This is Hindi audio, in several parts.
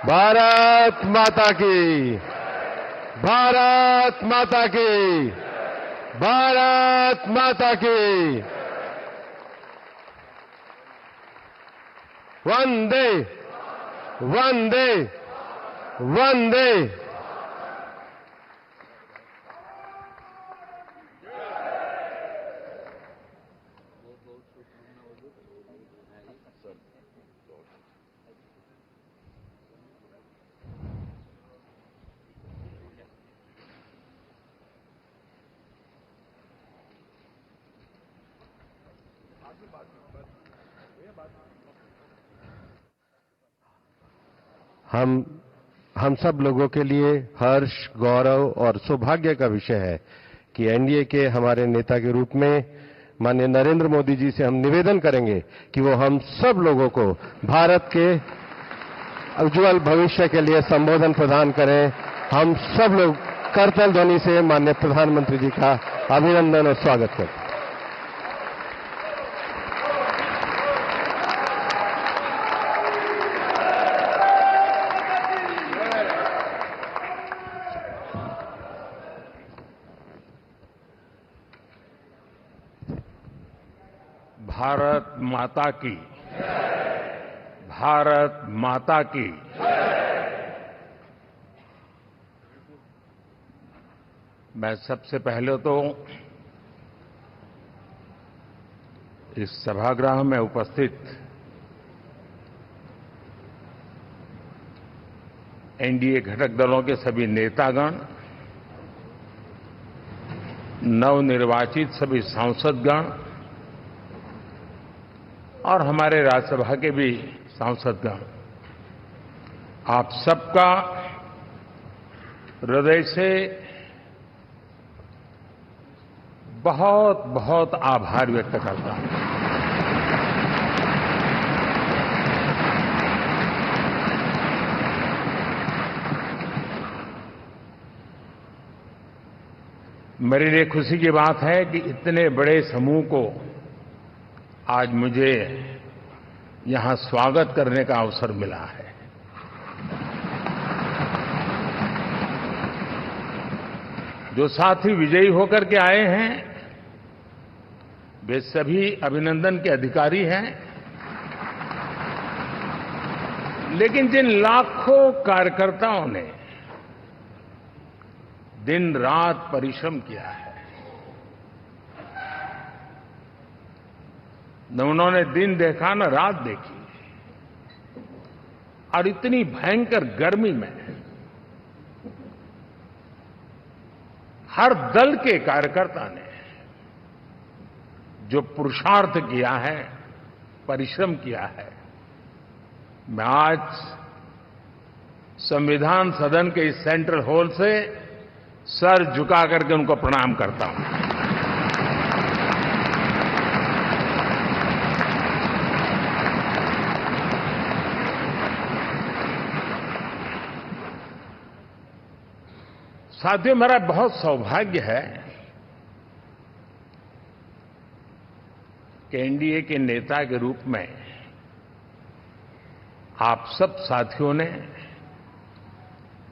भारत माता की, भारत माता की, भारत माता की। वंदे वंदे वंदे। हम सब लोगों के लिए हर्ष, गौरव और सौभाग्य का विषय है कि एनडीए के हमारे नेता के रूप में माननीय नरेंद्र मोदी जी से हम निवेदन करेंगे कि वो हम सब लोगों को भारत के उज्जवल भविष्य के लिए संबोधन प्रदान करें। हम सब लोग करतल ध्वनि से माननीय प्रधानमंत्री जी का अभिनंदन और स्वागत करते हैं। भारत माता की, भारत माता की। मैं सबसे पहले तो इस सभागृह में उपस्थित एनडीए घटक दलों के सभी नेतागण, नवनिर्वाचित सभी सांसदगण और हमारे राज्यसभा के भी सांसदगण, आप सबका हृदय से बहुत बहुत आभार व्यक्त करता हूं। मेरे लिए खुशी की बात है कि इतने बड़े समूह को आज मुझे यहां स्वागत करने का अवसर मिला है। जो साथी विजयी होकर के आए हैं वे सभी अभिनंदन के अधिकारी हैं, लेकिन जिन लाखों कार्यकर्ताओं ने दिन रात परिश्रम किया है, न उन्होंने दिन देखा न रात देखी, और इतनी भयंकर गर्मी में हर दल के कार्यकर्ता ने जो पुरुषार्थ किया है, परिश्रम किया है, मैं आज संविधान सदन के इस सेंट्रल हॉल से सर झुका करके उनको प्रणाम करता हूं। साथियों, मेरा बहुत सौभाग्य है कि एनडीए के नेता के रूप में आप सब साथियों ने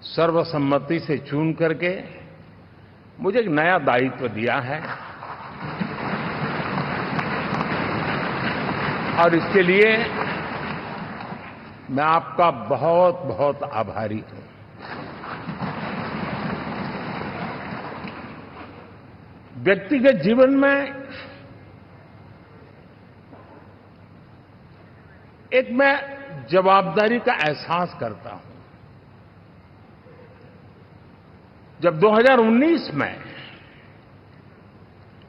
सर्वसम्मति से चुन करके मुझे एक नया दायित्व दिया है, और इसके लिए मैं आपका बहुत बहुत आभारी हूं। व्यक्तिगत जीवन में एक मैं जवाबदारी का एहसास करता हूं। जब 2019 में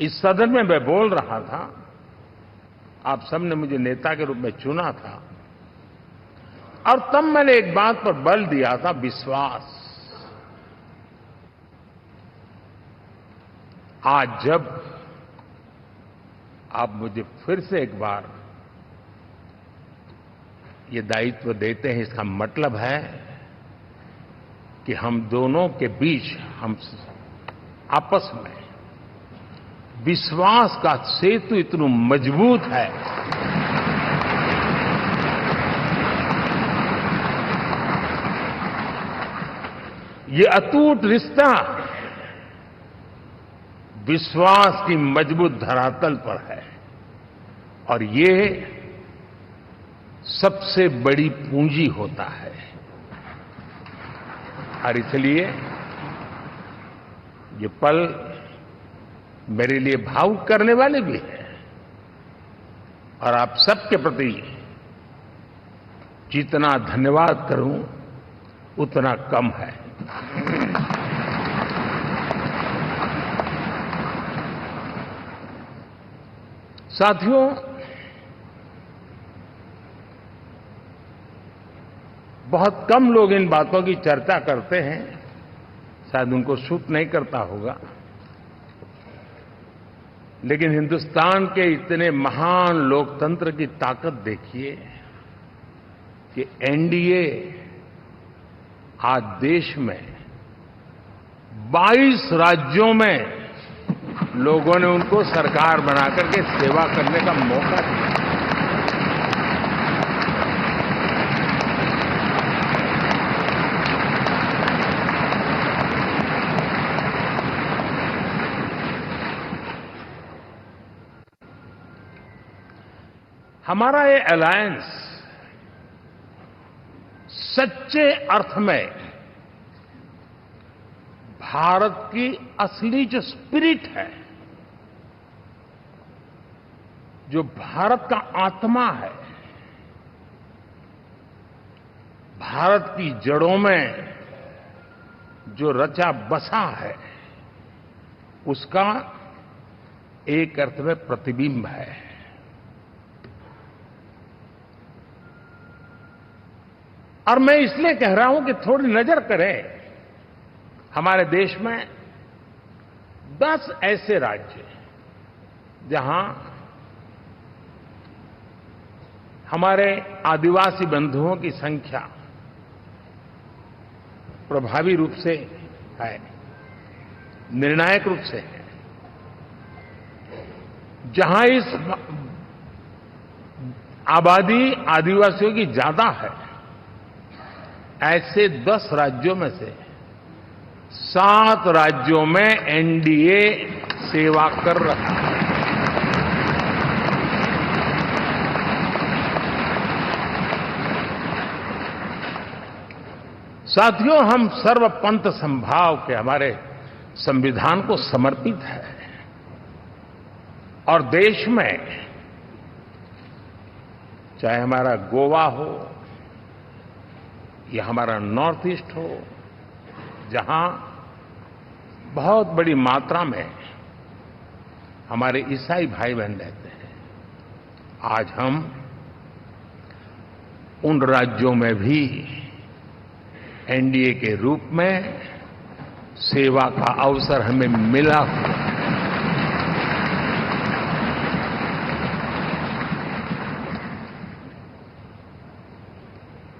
इस सदन में मैं बोल रहा था, आप सबने मुझे नेता के रूप में चुना था, और तब मैंने एक बात पर बल दिया था, विश्वास। आज जब आप मुझे फिर से एक बार ये दायित्व देते हैं, इसका मतलब है कि हम दोनों के बीच, हम आपस में विश्वास का सेतु इतना मजबूत है ये अटूट रिश्ता विश्वास की मजबूत धरातल पर है और ये सबसे बड़ी पूंजी होता है। और इसलिए ये पल मेरे लिए भावुक करने वाले भी हैं और आप सबके प्रति जितना धन्यवाद करूं उतना कम है। साथियों, बहुत कम लोग इन बातों की चर्चा करते हैं, शायद उनको सूट नहीं करता होगा, लेकिन हिंदुस्तान के इतने महान लोकतंत्र की ताकत देखिए कि एनडीए आज देश में 22 राज्यों में लोगों ने उनको सरकार बनाकर के सेवा करने का मौका दिया। हमारा ये अलायंस सच्चे अर्थ में भारत की असली जो स्पिरिट है, जो भारत का आत्मा है, भारत की जड़ों में जो रचा बसा है, उसका एक अर्थ में प्रतिबिंब है। और मैं इसलिए कह रहा हूं कि थोड़ी नजर करें, हमारे देश में 10 ऐसे राज्य जहां हमारे आदिवासी बंधुओं की संख्या प्रभावी रूप से है, निर्णायक रूप से है, जहां इस आबादी आदिवासियों की ज्यादा है, ऐसे 10 राज्यों में से 7 राज्यों में एनडीए सेवा कर रहा है। साथियों, हम सर्वपंथ संभाव के हमारे संविधान को समर्पित है और देश में चाहे हमारा गोवा हो या हमारा नॉर्थ ईस्ट हो, जहां बहुत बड़ी मात्रा में हमारे ईसाई भाई बहन रहते हैं, आज हम उन राज्यों में भी एनडीए के रूप में सेवा का अवसर हमें मिला हुआ है।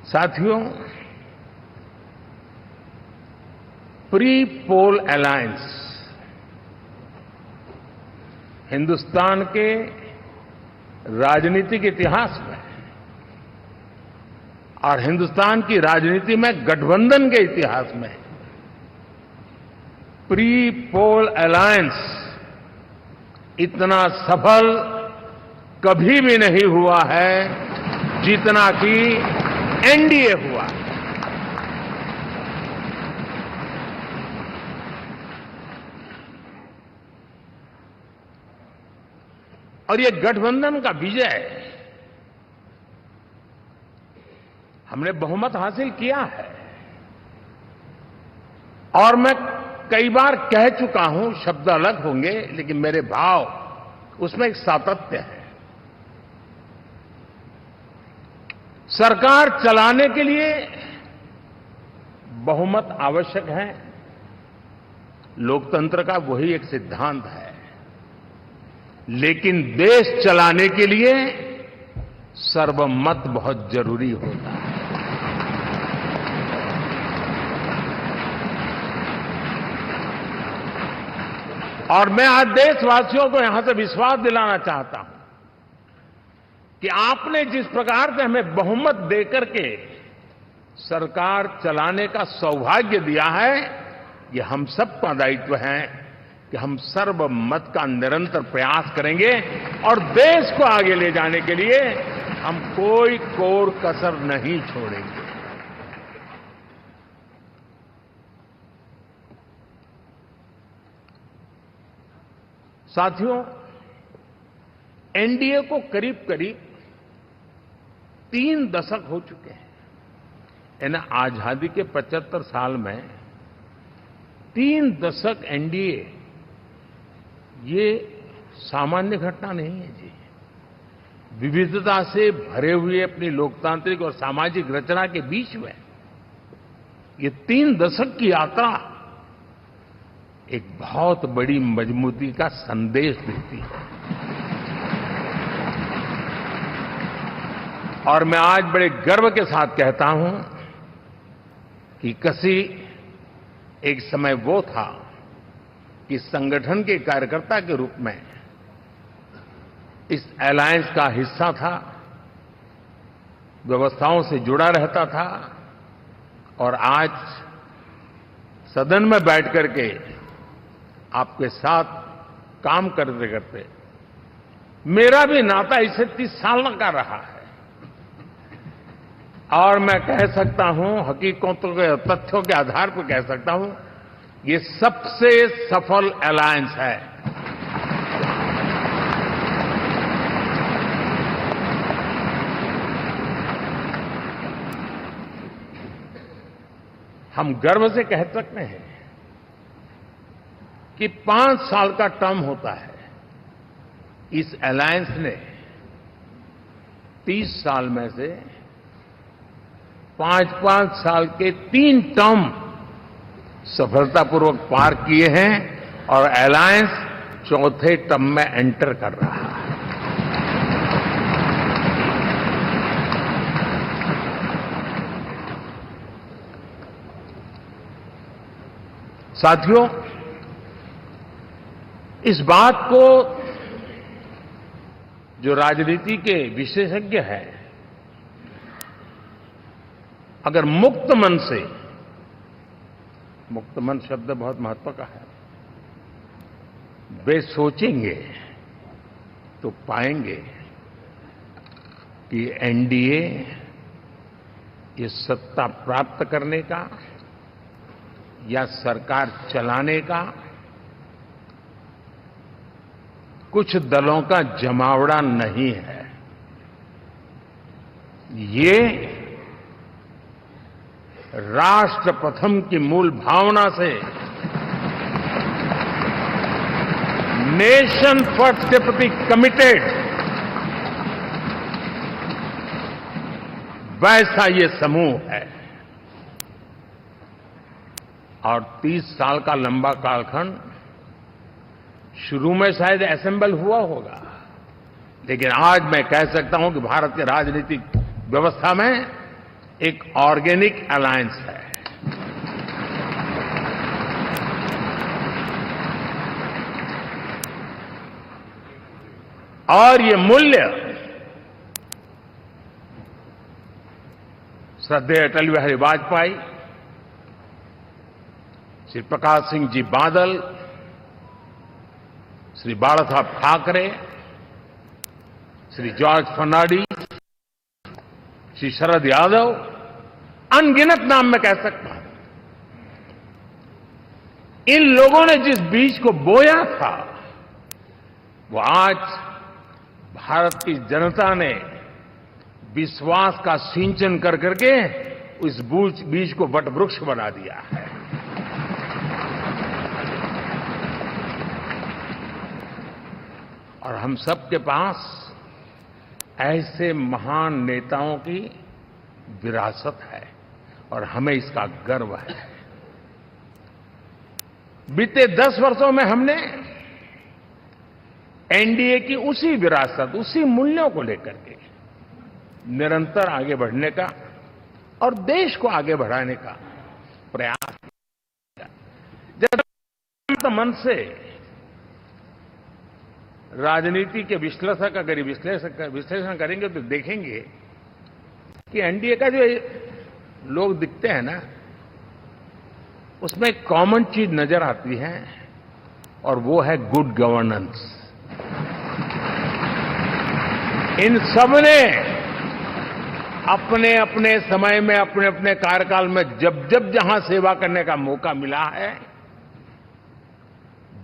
साथियों, प्री पोल अलायंस हिंदुस्तान के राजनीतिक इतिहास में और हिंदुस्तान की राजनीति में गठबंधन के इतिहास में प्री पोल अलायंस इतना सफल कभी भी नहीं हुआ है जितना कि एनडीए हुआ। और ये गठबंधन का विजय, हमने बहुमत हासिल किया है और मैं कई बार कह चुका हूं, शब्द अलग होंगे लेकिन मेरे भाव उसमें एक सातत्य है। सरकार चलाने के लिए बहुमत आवश्यक है, लोकतंत्र का वही एक सिद्धांत है, लेकिन देश चलाने के लिए सर्वमत बहुत जरूरी होता है। और मैं आज देशवासियों को यहां से विश्वास दिलाना चाहता हूं कि आपने जिस प्रकार से हमें बहुमत देकर के सरकार चलाने का सौभाग्य दिया है, ये हम सबका दायित्व है कि हम सर्वमत का निरंतर प्रयास करेंगे और देश को आगे ले जाने के लिए हम कोई कोर कसर नहीं छोड़ेंगे। साथियों, एनडीए को करीब करीब 3 दशक हो चुके हैं। यानी आजादी के 75 साल में 3 दशक एनडीए, ये सामान्य घटना नहीं है जी। विविधता से भरे हुए अपनी लोकतांत्रिक और सामाजिक रचना के बीच में ये 3 दशक की यात्रा एक बहुत बड़ी मजबूती का संदेश देती है। और मैं आज बड़े गर्व के साथ कहता हूं कि किसी एक समय वो था कि संगठन के कार्यकर्ता के रूप में इस अलायंस का हिस्सा था, व्यवस्थाओं से जुड़ा रहता था, और आज सदन में बैठ करके आपके साथ काम करते करते मेरा भी नाता इससे 30 साल का रहा है। और मैं कह सकता हूं, हकीकतों के तथ्यों के आधार पर कह सकता हूं, ये सबसे सफल अलायंस है। हम गर्व से कह सकते हैं कि 5 साल का टर्म होता है। इस अलायंस ने 30 साल में से 5-5 साल के 3 टर्म सफलतापूर्वक पार किए हैं और अलायंस 4थे टर्म में एंटर कर रहा है। साथियों, इस बात को जो राजनीति के विशेषज्ञ हैं, अगर मुक्त मन से, मुक्त मन शब्द बहुत महत्व का है, वे सोचेंगे तो पाएंगे कि एनडीए ये सत्ता प्राप्त करने का या सरकार चलाने का कुछ दलों का जमावड़ा नहीं है। ये राष्ट्र प्रथम की मूल भावना से नेशन फर्स्ट के प्रति कमिटेड वैसा ये समूह है। और 30 साल का लंबा कालखंड शुरू में शायद असेंबल हुआ होगा, लेकिन आज मैं कह सकता हूं कि भारत के राजनीतिक व्यवस्था में एक ऑर्गेनिक अलायंस है। और ये मूल्य श्रद्धेय अटल बिहारी वाजपेयी, श्री प्रकाश सिंह जी बादल, श्री बाला साहब ठाकरे, श्री जॉर्ज फर्नांडिस, श्री शरद यादव, अनगिनत नाम मैं कह सकता हूं। इन लोगों ने जिस बीज को बोया था, वो आज भारत की जनता ने विश्वास का सिंचन कर करके उस बीज को वटवृक्ष बना दिया है। और हम सबके पास ऐसे महान नेताओं की विरासत है और हमें इसका गर्व है। बीते 10 वर्षों में हमने एनडीए की उसी विरासत, उसी मूल्यों को लेकर के निरंतर आगे बढ़ने का और देश को आगे बढ़ाने का प्रयास किया। जब मन से राजनीति के विश्लेषक अगर विश्लेषण करेंगे तो देखेंगे कि एनडीए का जो लोग दिखते हैं ना, उसमें एक कॉमन चीज नजर आती है और वो है गुड गवर्नेंस। इन सबने अपने अपने समय में, अपने अपने कार्यकाल में जब जब जहां सेवा करने का मौका मिला है,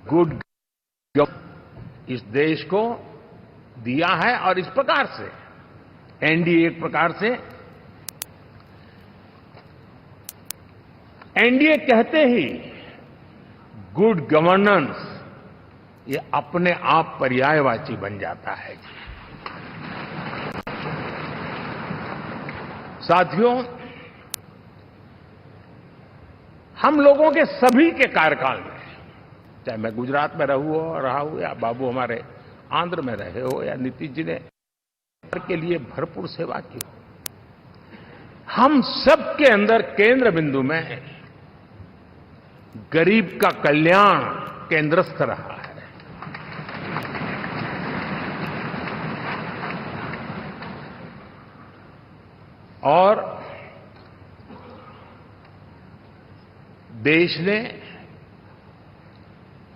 गुड इस देश को दिया है। और इस प्रकार से एनडीए एक प्रकार से, एनडीए कहते ही गुड गवर्नेंस ये अपने आप पर्यायवाची बन जाता है। साथियों, हम लोगों के सभी के कार्यकाल में, चाहे मैं गुजरात में रहा हूं या बाबू हमारे आंध्र में रहे हो या नीतीश जी ने के लिए भरपूर सेवा की हो, हम सबके अंदर केंद्र बिंदु में गरीब का कल्याण केंद्रस्थ रहा है। और देश ने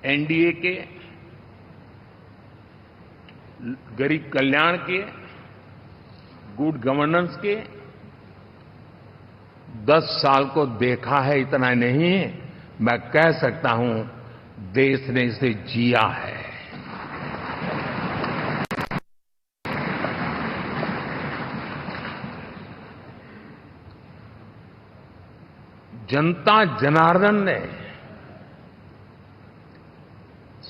एनडीए के गरीब कल्याण के, गुड गवर्नेंस के 10 साल को देखा है। इतना नहीं, मैं कह सकता हूं देश ने इसे जिया है। जनता जनार्दन ने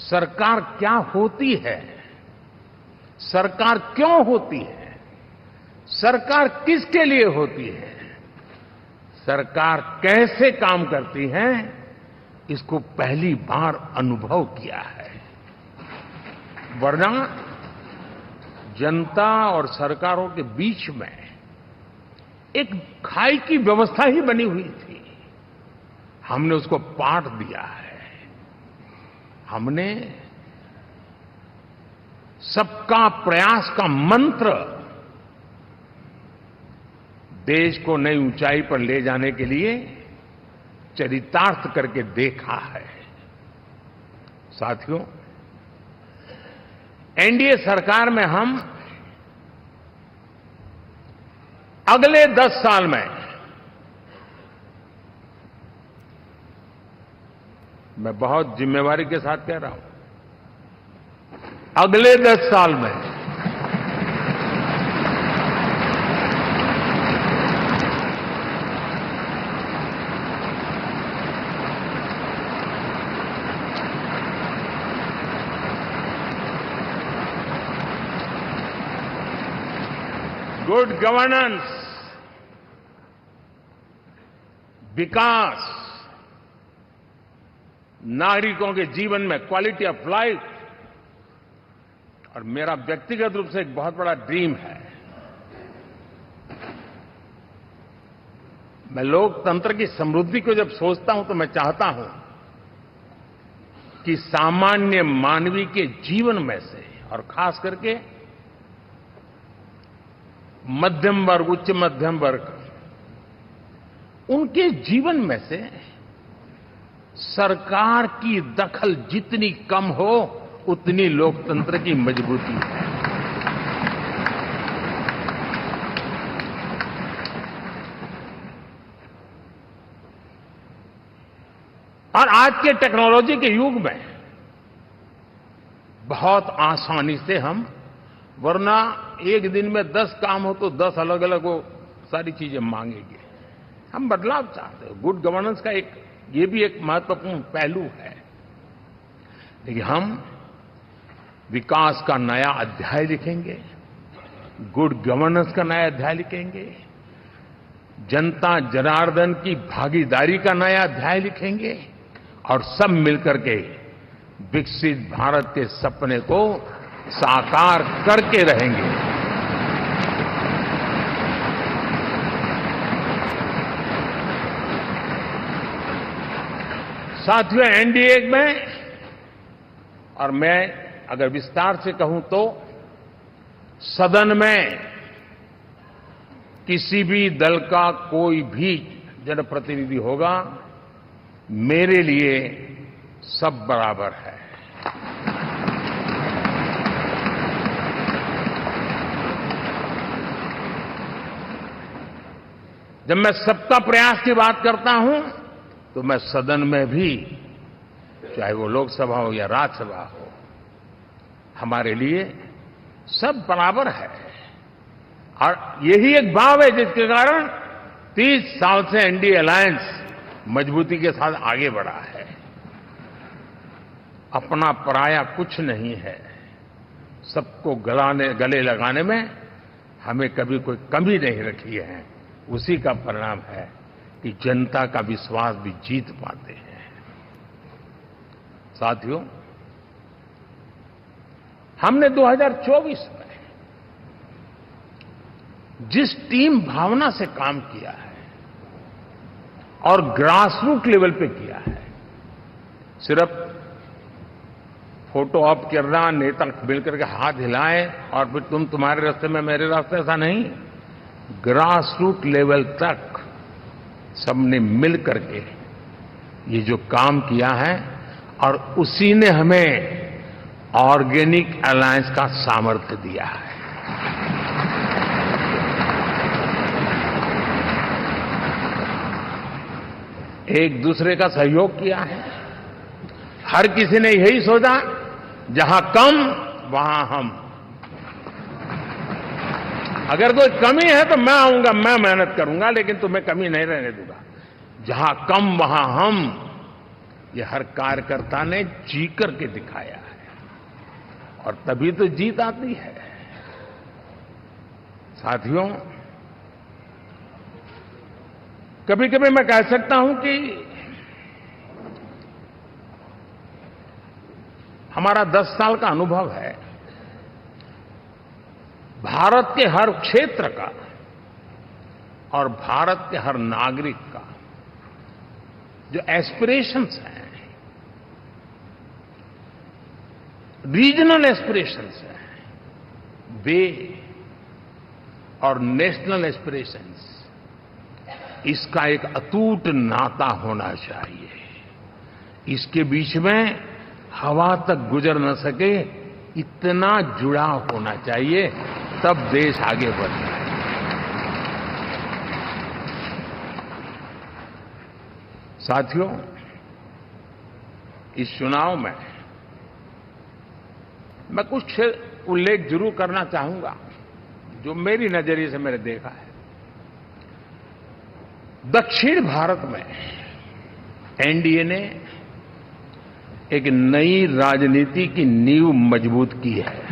सरकार क्या होती है, सरकार क्यों होती है, सरकार किसके लिए होती है, सरकार कैसे काम करती है, इसको पहली बार अनुभव किया है। वरना जनता और सरकारों के बीच में एक खाई की व्यवस्था ही बनी हुई थी। हमने उसको पाठ दिया है। हमने सबका प्रयास का मंत्र देश को नई ऊंचाई पर ले जाने के लिए चरितार्थ करके देखा है। साथियों, एनडीए सरकार में हम अगले 10 साल में, मैं बहुत जिम्मेवारी के साथ कह रहा हूं, अगले 10 साल में गुड गवर्नेंस, विकास, नागरिकों के जीवन में क्वालिटी ऑफ लाइफ, और मेरा व्यक्तिगत रूप से एक बहुत बड़ा ड्रीम है, मैं लोकतंत्र की समृद्धि को जब सोचता हूं तो मैं चाहता हूं कि सामान्य मानवीय के जीवन में से, और खास करके मध्यम वर्ग, उच्च मध्यम वर्ग, उनके जीवन में से सरकार की दखल जितनी कम हो उतनी लोकतंत्र की मजबूती है। और आज के टेक्नोलॉजी के युग में बहुत आसानी से हम, वरना एक दिन में 10 काम हो तो 10 अलग अलग वो सारी चीजें मांगेंगे। हम बदलाव चाहते हैं। गुड गवर्नेंस का ये भी एक महत्वपूर्ण पहलू है। देखिए, हम विकास का नया अध्याय लिखेंगे, गुड गवर्नेंस का नया अध्याय लिखेंगे, जनता जनार्दन की भागीदारी का नया अध्याय लिखेंगे, और सब मिलकर के विकसित भारत के सपने को साकार करके रहेंगे। साथियों, एनडीए में, और मैं अगर विस्तार से कहूं तो सदन में किसी भी दल का कोई भी जनप्रतिनिधि होगा, मेरे लिए सब बराबर है। जब मैं सबका प्रयास की बात करता हूं तो मैं सदन में भी, चाहे वो लोकसभा हो या राज्यसभा हो, हमारे लिए सब बराबर है। और यही एक भाव है जिसके कारण 30 साल से एनडीए अलायंस मजबूती के साथ आगे बढ़ा है। अपना पराया कुछ नहीं है। सबको गले लगाने में हमें कभी कोई कमी नहीं रखी है। उसी का परिणाम है कि जनता का विश्वास भी जीत पाते हैं। साथियों, हमने 2024 में जिस टीम भावना से काम किया है और ग्रास रूट लेवल पे किया है, सिर्फ फोटो ऑप करना, नेता मिलकर के हाथ हिलाएं और फिर तुम्हारे रास्ते में मेरे रास्ते, ऐसा नहीं। ग्रास रूट लेवल तक सबने मिल करके ये जो काम किया है, और उसी ने हमें ऑर्गेनिक अलायंस का सामर्थ्य दिया है। एक दूसरे का सहयोग किया है। हर किसी ने यही सोचा, जहां कम वहां हम। अगर कोई कमी है तो मैं आऊंगा, मैं मेहनत करूंगा, लेकिन तुम्हें कमी नहीं रहने दूंगा। जहां कम वहां हम, ये हर कार्यकर्ता ने जी करके दिखाया है, और तभी तो जीत आती है। साथियों, कभी कभी मैं कह सकता हूं कि हमारा 10 साल का अनुभव है, भारत के हर क्षेत्र का और भारत के हर नागरिक का जो एस्पिरेशंस हैं, रीजनल एस्पिरेशंस हैं, वे और नेशनल एस्पिरेशंस, इसका एक अटूट नाता होना चाहिए। इसके बीच में हवा तक गुजर न सके, इतना जुड़ाव होना चाहिए, तब देश आगे बढ़ता है। साथियों, इस चुनाव में मैं कुछ उल्लेख जरूर करना चाहूंगा जो मेरी नजरिए से मैंने देखा है। दक्षिण भारत में एनडीए ने एक नई राजनीति की नींव मजबूत की है।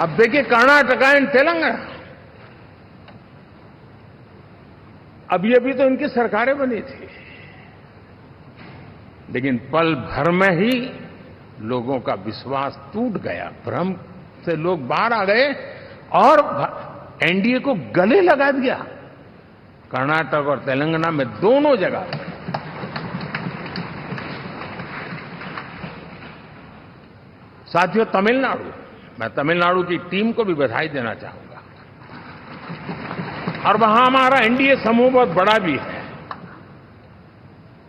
अब देखिए, कर्नाटक एंड तेलंगाना, अभी अभी तो इनकी सरकारें बनी थी, लेकिन पल भर में ही लोगों का विश्वास टूट गया, भ्रम से लोग बाहर आ गए और एनडीए को गले लगा दिया। कर्नाटक और तेलंगाना में दोनों जगह साथियों, तमिलनाडु, मैं तमिलनाडु की टीम को भी बधाई देना चाहूंगा। और वहां हमारा एनडीए समूह बहुत बड़ा भी है,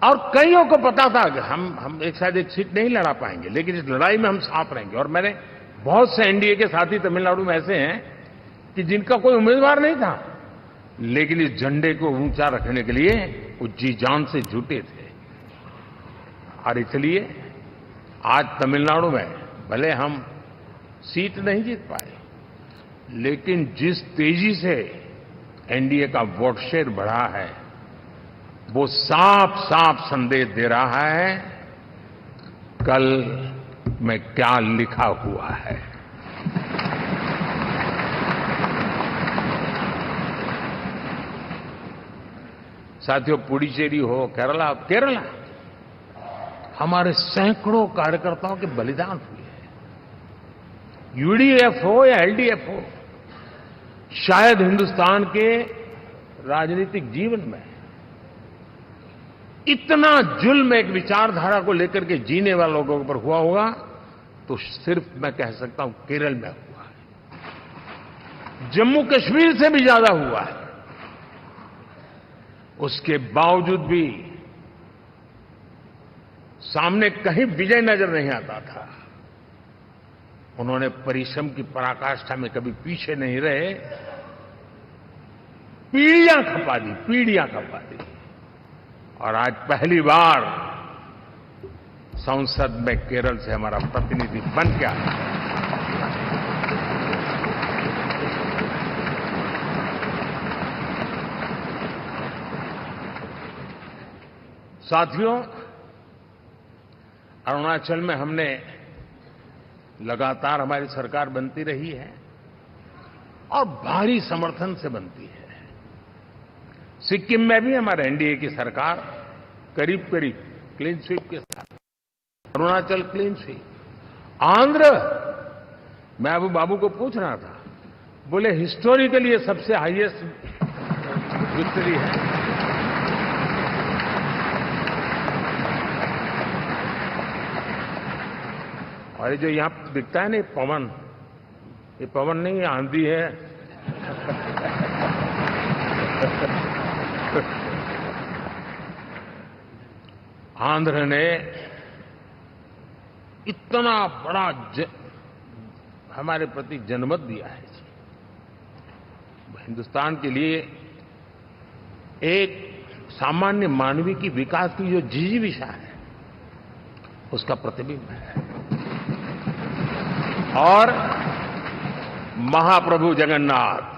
और कईयों को पता था कि हम एक साथ एक सीट नहीं लड़ा पाएंगे, लेकिन इस लड़ाई में हम साथ रहेंगे। और मैंने बहुत से एनडीए के साथी तमिलनाडु में ऐसे हैं कि जिनका कोई उम्मीदवार नहीं था, लेकिन इस झंडे को ऊंचा रखने के लिए वो जी जान से जुटे थे। और इसलिए आज तमिलनाडु में भले हम सीट नहीं जीत पाए, लेकिन जिस तेजी से एनडीए का वोट शेयर बढ़ा है, वो साफ साफ संदेश दे रहा है कल में क्या लिखा हुआ है। साथियों, पुडुचेरी हो, केरला, हमारे सैकड़ों कार्यकर्ताओं के बलिदान हुए हैं। यूडीएफ हो या एलडीएफ हो, शायद हिंदुस्तान के राजनीतिक जीवन में इतना जुल्म एक विचारधारा को लेकर के जीने वाले लोगों पर हुआ होगा तो सिर्फ मैं कह सकता हूं केरल में हुआ है। जम्मू कश्मीर से भी ज्यादा हुआ है। उसके बावजूद भी सामने कहीं विजय नजर नहीं आता था। उन्होंने परिश्रम की पराकाष्ठा में कभी पीछे नहीं रहे। पीढ़ियां खपा दी और आज पहली बार संसद में केरल से हमारा प्रतिनिधि बन के आया। साथियों, अरुणाचल में हमने लगातार हमारी सरकार बनती रही है और भारी समर्थन से बनती है। सिक्किम में भी हमारे एनडीए की सरकार करीब करीब क्लीन स्वीप के साथ, अरुणाचल क्लीन स्वीप। आंध्र, मैं अबू बाबू को पूछ रहा था, बोले हिस्टोरिकली ये सबसे हाईएस्ट विक्ट्री है। और ये जो यहां दिखता है ना पवन, ये पवन नहीं, ये आंधी है। आंध्र ने इतना बड़ा हमारे प्रति जनमत दिया है। हिंदुस्तान के लिए एक सामान्य मानवी की विकास की जो जिजीविषा है, उसका प्रतिबिंब है। और महाप्रभु जगन्नाथ,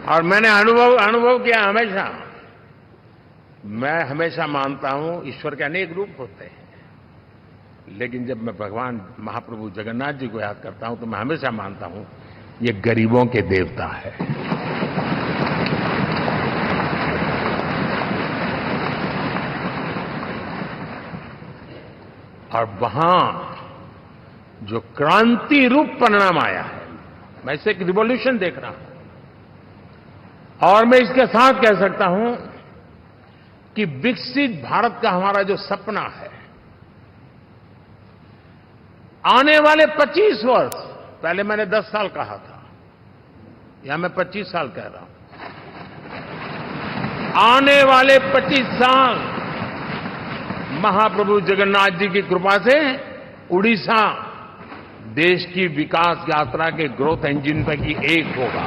और मैंने अनुभव किया हमेशा। मैं हमेशा मानता हूं ईश्वर के अनेक रूप होते हैं, लेकिन जब मैं भगवान महाप्रभु जगन्नाथ जी को याद करता हूं तो मैं हमेशा मानता हूं ये गरीबों के देवता है। और वहां जो क्रांति रूप परिणाम आया है, मैं इसे एक रिवॉल्यूशन देख रहा हूं। और मैं इसके साथ कह सकता हूं कि विकसित भारत का हमारा जो सपना है, आने वाले 25 वर्ष, पहले मैंने 10 साल कहा था, या मैं 25 साल कह रहा हूं, आने वाले 25 साल महाप्रभु जगन्नाथ जी की कृपा से उड़ीसा देश की विकास यात्रा के ग्रोथ इंजन पैकी एक होगा।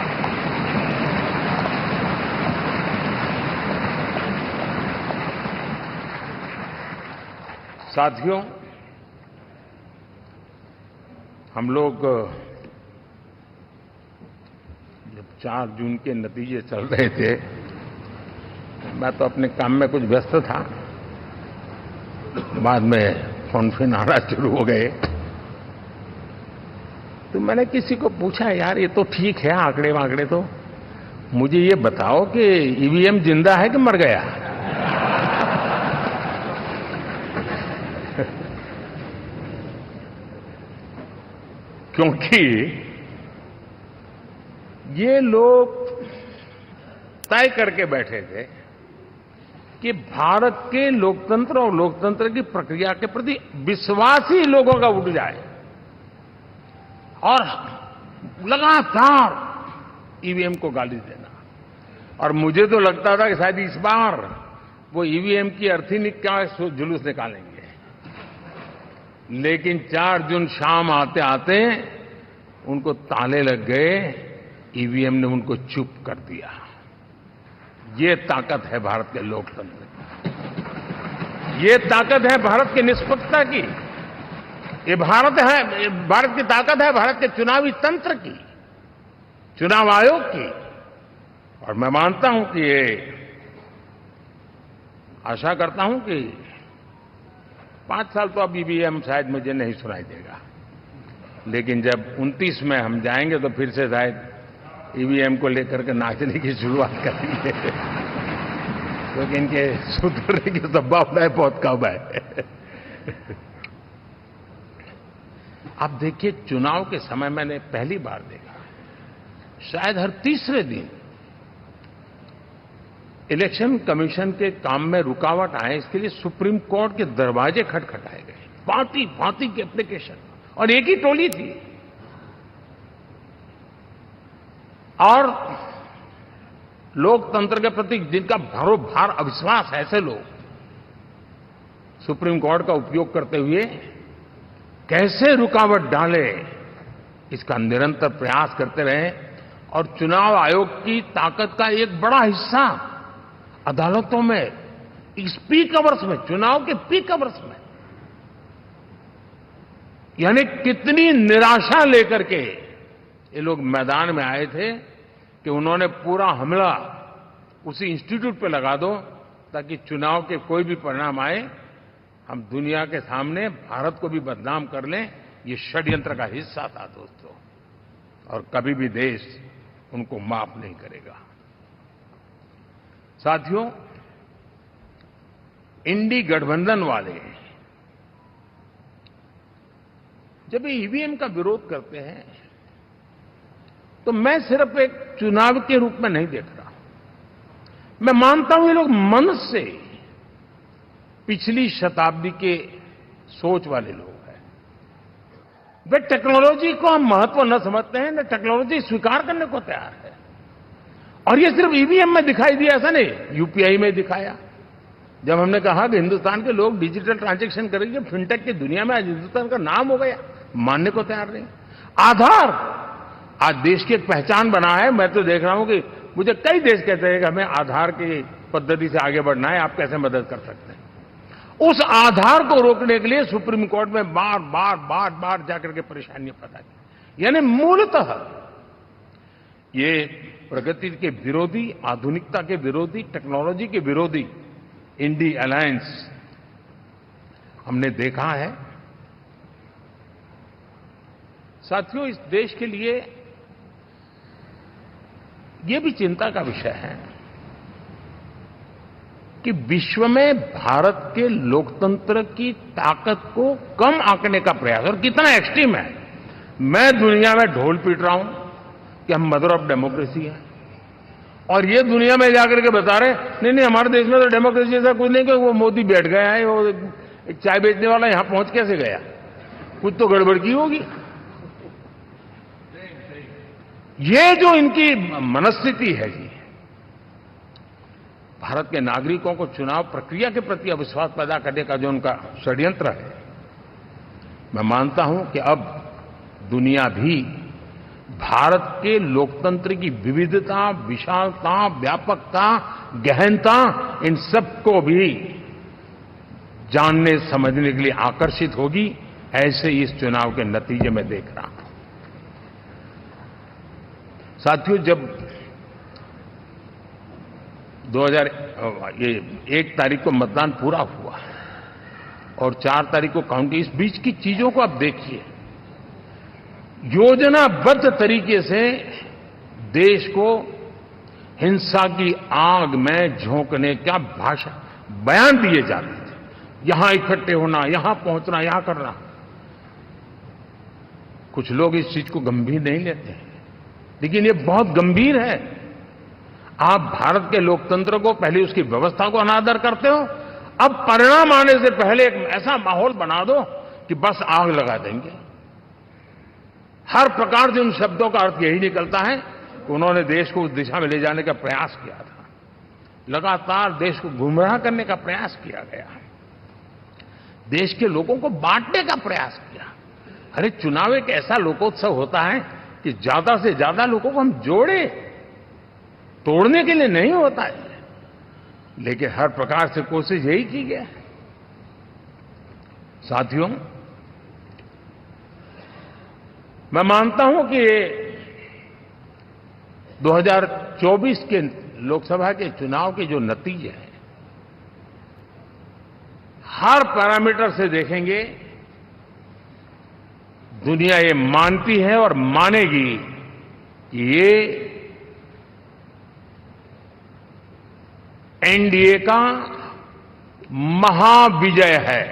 साथियों, हम लोग जब 4 जून के नतीजे चल रहे थे, मैं तो अपने काम में कुछ व्यस्त था। बाद में फोन आना शुरू हो गए, तो मैंने किसी को पूछा, यार ये तो ठीक है आंकड़े वांकड़े, तो मुझे ये बताओ कि ईवीएम जिंदा है कि मर गया? क्योंकि ये लोग तय करके बैठे थे कि भारत के लोकतंत्र और लोकतंत्र की प्रक्रिया के प्रति विश्वास ही लोगों का उठ जाए, और लगातार ईवीएम को गाली देना। और मुझे तो लगता था कि शायद इस बार वो ईवीएम की अर्थी का जुलूस निकालेंगे, लेकिन 4 जून शाम आते आते उनको ताले लग गए, ईवीएम ने उनको चुप कर दिया। ये ताकत है भारत के लोकतंत्र की, ये ताकत है भारत की निष्पक्षता की, ये भारत की ताकत है भारत के चुनावी तंत्र की, चुनाव आयोग की। और मैं मानता हूं कि ये आशा करता हूं कि 5 साल तो अब ईवीएम शायद मुझे नहीं सुनाई देगा, लेकिन जब 29 में हम जाएंगे तो फिर से शायद ईवीएम को लेकर के नाचने की शुरुआत करेंगे, क्योंकि इनके सुधरने की संभावना बहुत कम है। आप देखिए, चुनाव के समय मैंने पहली बार देखा शायद हर तीसरे दिन इलेक्शन कमीशन के काम में रुकावट आए, इसके लिए सुप्रीम कोर्ट के दरवाजे खटखटाए गए, भांति भांति की एप्लीकेशन, और एक ही टोली थी। और लोकतंत्र के प्रति जिनका भरोभार अविश्वास है, ऐसे लोग सुप्रीम कोर्ट का उपयोग करते हुए कैसे रुकावट डाले, इसका निरंतर प्रयास करते रहे। और चुनाव आयोग की ताकत का एक बड़ा हिस्सा अदालतों में, इस पीक आवर्स में, चुनाव के पीक आवर्स में, यानी कितनी निराशा लेकर के ये लोग मैदान में आए थे कि उन्होंने पूरा हमला उसी इंस्टीट्यूट पे लगा दो ताकि चुनाव के कोई भी परिणाम आए, हम दुनिया के सामने भारत को भी बदनाम कर लें। ये षड्यंत्र का हिस्सा था दोस्तों, और कभी भी देश उनको माफ नहीं करेगा। साथियों, इंडी गठबंधन वाले जब ईवीएम का विरोध करते हैं तो मैं सिर्फ एक चुनाव के रूप में नहीं देख रहा। मैं मानता हूं ये लोग मन से पिछली शताब्दी के सोच वाले लोग हैं। वे टेक्नोलॉजी को हम महत्व न समझते हैं, न टेक्नोलॉजी स्वीकार करने को तैयार है। और ये सिर्फ ईवीएम में दिखाई दिया, ऐसा नहीं, यूपीआई में दिखाया। जब हमने कहा कि हिंदुस्तान के लोग डिजिटल ट्रांजैक्शन करेंगे, फिनटेक की दुनिया में आज हिंदुस्तान का नाम हो गया, मानने को तैयार नहीं। आधार आज देश की एक पहचान बना है। मैं तो देख रहा हूं कि मुझे कई देश कहते हैं कि हमें आधार की पद्धति से आगे बढ़ना है, आप कैसे मदद कर सकते हैं। उस आधार को रोकने के लिए सुप्रीम कोर्ट में बार बार जाकर के परेशानियां पैदा की। यानी मूलतः ये प्रगति के विरोधी, आधुनिकता के विरोधी, टेक्नोलॉजी के विरोधी इंडी अलायंस हमने देखा है। साथियों, इस देश के लिए ये भी चिंता का विषय है कि विश्व में भारत के लोकतंत्र की ताकत को कम आंकने का प्रयास, और कितना एक्सट्रीम है। मैं दुनिया में ढोल पीट रहा हूं कि हम मदर ऑफ डेमोक्रेसी है, और ये दुनिया में जाकर के बता रहे नहीं हमारे देश में तो डेमोक्रेसी ऐसा कुछ नहीं, कि वो मोदी बैठ गया है, वो एक चाय बेचने वाला यहां पहुंच कैसे गया, कुछ तो गड़बड़ की होगी। ये जो इनकी मनस्थिति है जी, भारत के नागरिकों को चुनाव प्रक्रिया के प्रति अविश्वास पैदा करने का जो उनका षड्यंत्र है, मैं मानता हूं कि अब दुनिया भी भारत के लोकतंत्र की विविधता, विशालता, व्यापकता, गहनता, इन सबको भी जानने समझने के लिए आकर्षित होगी। ऐसे इस चुनाव के नतीजे में देख रहा हूं। साथियों, जब 1 तारीख को मतदान पूरा हुआ और 4 तारीख को काउंटिंग, इस बीच की चीजों को आप देखिए। योजनाबद्ध तरीके से देश को हिंसा की आग में झोंकने का बयान दिए जाते थे। यहां इकट्ठे होना, यहां पहुंचना, यहां करना। कुछ लोग इस चीज को गंभीर नहीं लेते हैं, लेकिन ये बहुत गंभीर है। आप भारत के लोकतंत्र को, पहले उसकी व्यवस्था को अनादर करते हो, अब परिणाम आने से पहले एक ऐसा माहौल बना दो कि बस आग लगा देंगे। हर प्रकार से उन शब्दों का अर्थ यही निकलता है कि उन्होंने देश को उस दिशा में ले जाने का प्रयास किया था। लगातार देश को गुमराह करने का प्रयास किया गया, देश के लोगों को बांटने का प्रयास किया। अरे, चुनाव एक ऐसा लोकोत्सव होता है कि ज्यादा से ज्यादा लोगों को हम जोड़े, तोड़ने के लिए नहीं होता है। लेकिन हर प्रकार से कोशिश यही की गई। साथियों, मैं मानता हूं कि 2024 के लोकसभा के चुनाव के जो नतीजे हैं, हर पैरामीटर से देखेंगे, दुनिया ये मानती है और मानेगी कि ये एनडीए का महाविजय है।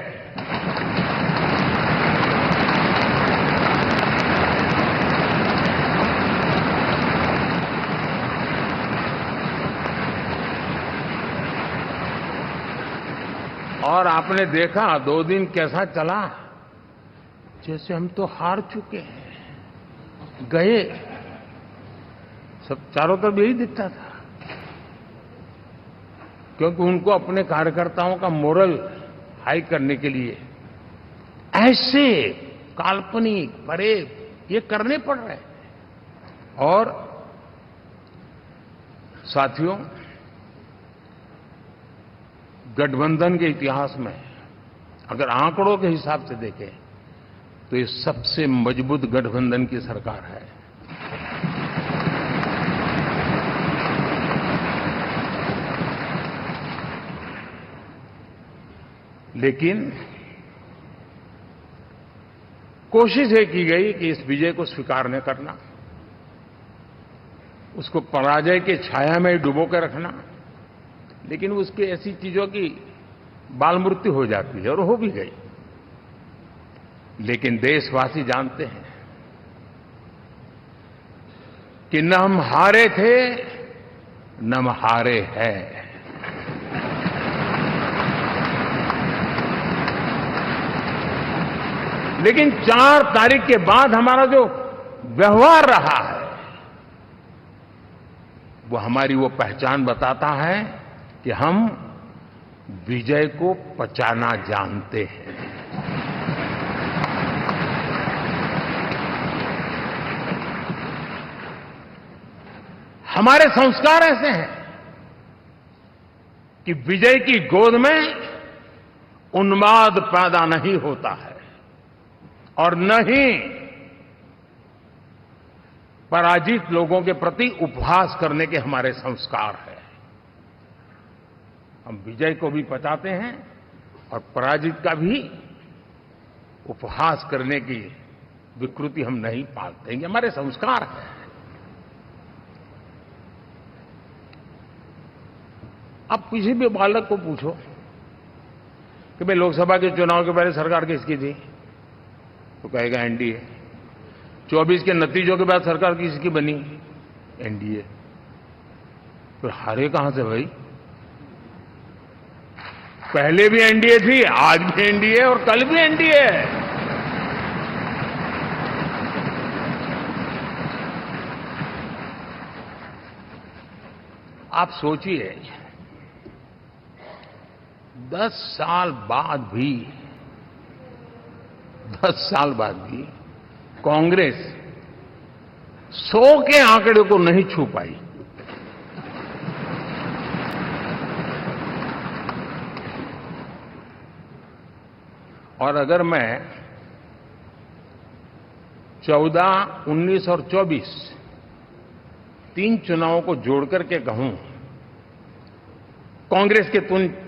और आपने देखा 2 दिन कैसा चला, जैसे हम तो हार चुके हैं, गए। सब चारों तरफ यही दिखता था, क्योंकि उनको अपने कार्यकर्ताओं का मोरल हाई करने के लिए ऐसे काल्पनिक परेड ये करने पड़ रहे हैं। और साथियों, गठबंधन के इतिहास में अगर आंकड़ों के हिसाब से देखें तो ये सबसे मजबूत गठबंधन की सरकार है। लेकिन कोशिश ये की गई कि इस विजय को स्वीकार न करना, उसको पराजय के छाया में डुबो के रखना, लेकिन उसकी ऐसी चीजों की बाल मृत्यु हो जाती है और हो भी गई। लेकिन देशवासी जानते हैं कि न हम हारे थे न हम हारे हैं। लेकिन 4 तारीख के बाद हमारा जो व्यवहार रहा है वो हमारी वो पहचान बताता है कि हम विजय को पचाना जानते हैं। हमारे संस्कार ऐसे हैं कि विजय की गोद में उन्माद पैदा नहीं होता है और न ही पराजित लोगों के प्रति उपहास करने के हमारे संस्कार हैं। हम विजय को भी पचाते हैं और पराजित का भी उपहास करने की विकृति हम नहीं पालते, ये हमारे संस्कार हैं। अब किसी भी बालक को पूछो कि भाई लोकसभा के चुनाव के पहले सरकार किसकी थी, तो कहेगा एनडीए। 24 के नतीजों के बाद सरकार किसकी बनी, एनडीए। फिर हारे कहां से भाई? पहले भी एनडीए थी, आज भी एनडीए और कल भी एनडीए है। आप सोचिए 10 साल बाद भी कांग्रेस 100 के आंकड़े को नहीं छू पाई। और अगर मैं 14, 19 और 24 3 चुनावों को जोड़ करके कहूं, कांग्रेस के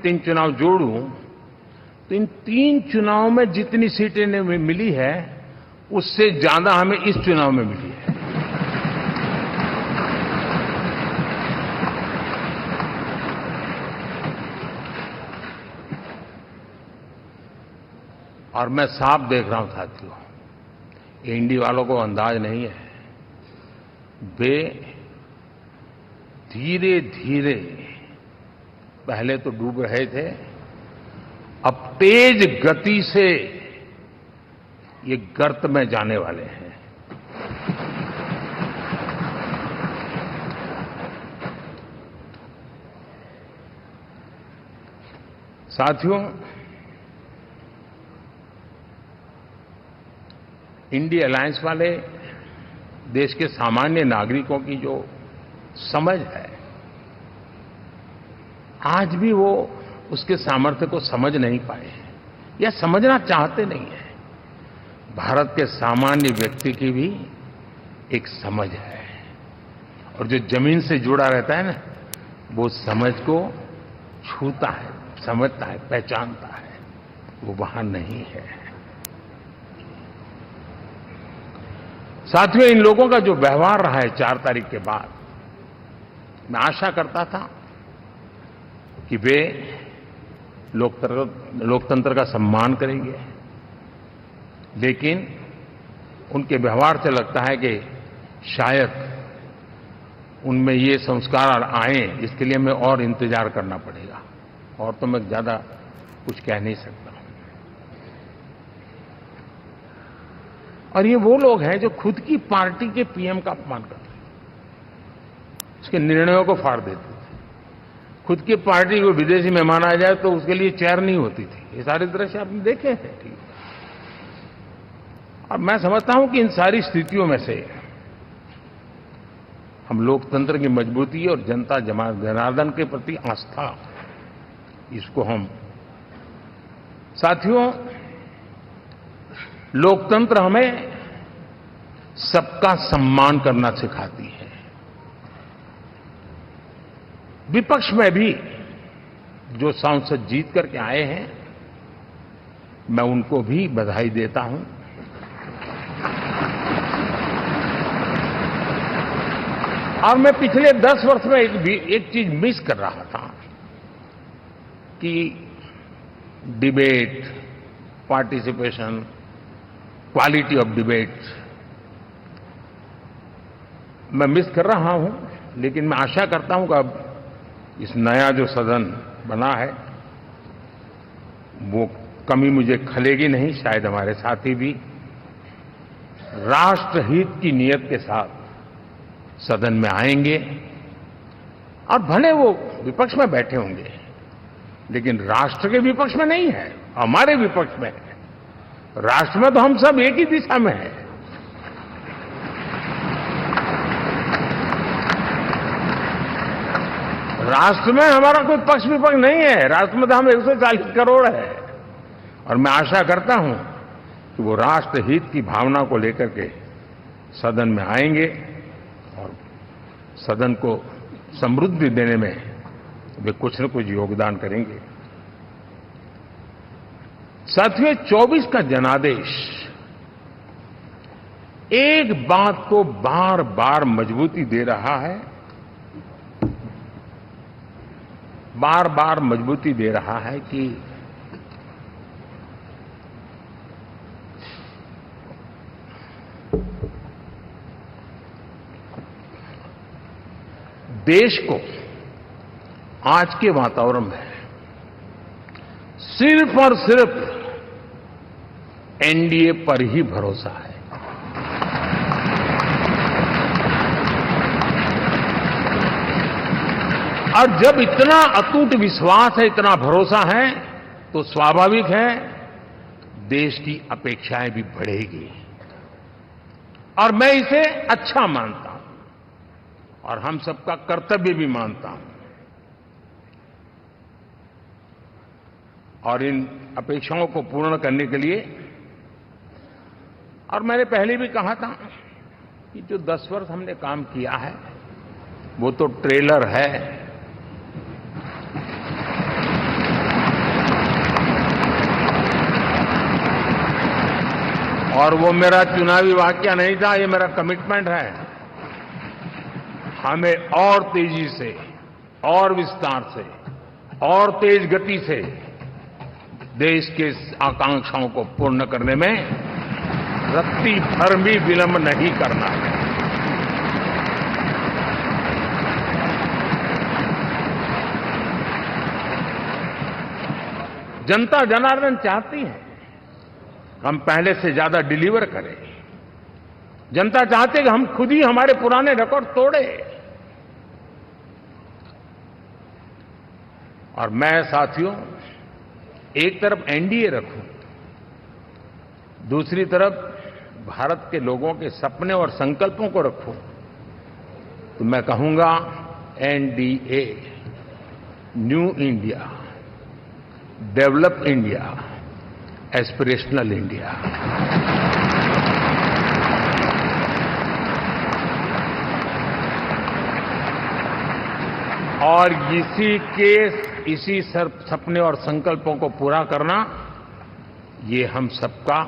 3 चुनाव जोड़ूं, तो इन 3 चुनावों में जितनी सीटें मिली है उससे ज्यादा हमें इस चुनाव में मिली है। और मैं साफ देख रहा हूं साथियों, एनडीए वालों को अंदाज नहीं है। वे धीरे धीरे पहले तो डूब रहे थे, अब तेज गति से ये गर्त में जाने वाले हैं। साथियों, इंडिया अलायंस वाले देश के सामान्य नागरिकों की जो समझ है, आज भी वो उसके सामर्थ्य को समझ नहीं पाए हैं या समझना चाहते नहीं है। भारत के सामान्य व्यक्ति की भी एक समझ है, और जो जमीन से जुड़ा रहता है ना, वो समझ को छूता है, समझता है, पहचानता है, वो वहां नहीं है। साथियों, इन लोगों का जो व्यवहार रहा है 4 तारीख के बाद, मैं आशा करता था कि वे लोकतंत्र का सम्मान करेंगे, लेकिन उनके व्यवहार से लगता है कि शायद उनमें ये संस्कार आए, इसके लिए हमें और इंतजार करना पड़ेगा। और तो मैं ज्यादा कुछ कह नहीं सकता। और ये वो लोग हैं जो खुद की पार्टी के पीएम का अपमान करते हैं, उसके निर्णयों को फाड़ देते थे। खुद की पार्टी को विदेशी मेहमान आ जाए तो उसके लिए चेयर नहीं होती थी। ये सारे दृश्य आपने देखे हैं। ठीक। और मैं समझता हूं कि इन सारी स्थितियों में से हम लोकतंत्र की मजबूती और जनता जनार्दन के प्रति आस्था, इसको हम साथियों, लोकतंत्र हमें सबका सम्मान करना सिखाती है। विपक्ष में भी जो सांसद जीत करके आए हैं, मैं उनको भी बधाई देता हूं। और मैं पिछले 10 वर्ष में एक चीज मिस कर रहा था कि debate, participation, quality of debate मैं मिस कर रहा हूं। लेकिन मैं आशा करता हूं कि अब इस नया जो सदन बना है वो कमी मुझे खलेगी नहीं। शायद हमारे साथी भी राष्ट्रहित की नीयत के साथ सदन में आएंगे और भले वो विपक्ष में बैठे होंगे, लेकिन राष्ट्र के विपक्ष में नहीं है, हमारे विपक्ष में है। राष्ट्र में तो हम सब एक ही दिशा में हैं। राष्ट्र में हमारा कोई पक्ष विपक्ष नहीं है। राष्ट्र में तो हम 140 करोड़ है। और मैं आशा करता हूं कि वो राष्ट्र हित की भावना को लेकर के सदन में आएंगे और सदन को समृद्धि देने में वे कुछ न कुछ योगदान करेंगे। साथियों, 24 का जनादेश एक बात को बार बार मजबूती दे रहा है, बार बार मजबूती दे रहा है कि देश को आज के वातावरण में सिर्फ और सिर्फ एनडीए पर ही भरोसा है। और जब इतना अटूट विश्वास है, इतना भरोसा है, तो स्वाभाविक है देश की अपेक्षाएं भी बढ़ेगी। और मैं इसे अच्छा मानता हूं और हम सबका कर्तव्य भी मानता हूं। और इन अपेक्षाओं को पूर्ण करने के लिए, और मैंने पहले भी कहा था कि जो 10 वर्ष हमने काम किया है वो तो ट्रेलर है। और वो मेरा चुनावी वाक्य नहीं था, ये मेरा कमिटमेंट है। हमें और तेजी से, और विस्तार से, और तेज गति से देश के आकांक्षाओं को पूर्ण करने में रत्ती भर भी विलंब नहीं करना है। जनता जनार्दन चाहती है हम पहले से ज्यादा डिलीवर करें। जनता चाहती है कि हम खुद ही हमारे पुराने रिकॉर्ड तोड़े। और मैं साथियों, एक तरफ एनडीए रखूं, दूसरी तरफ भारत के लोगों के सपने और संकल्पों को रखूं, तो मैं कहूंगा NDA, new India, develop India, aspirational India. और इसी सपने और संकल्पों को पूरा करना, ये हम सबका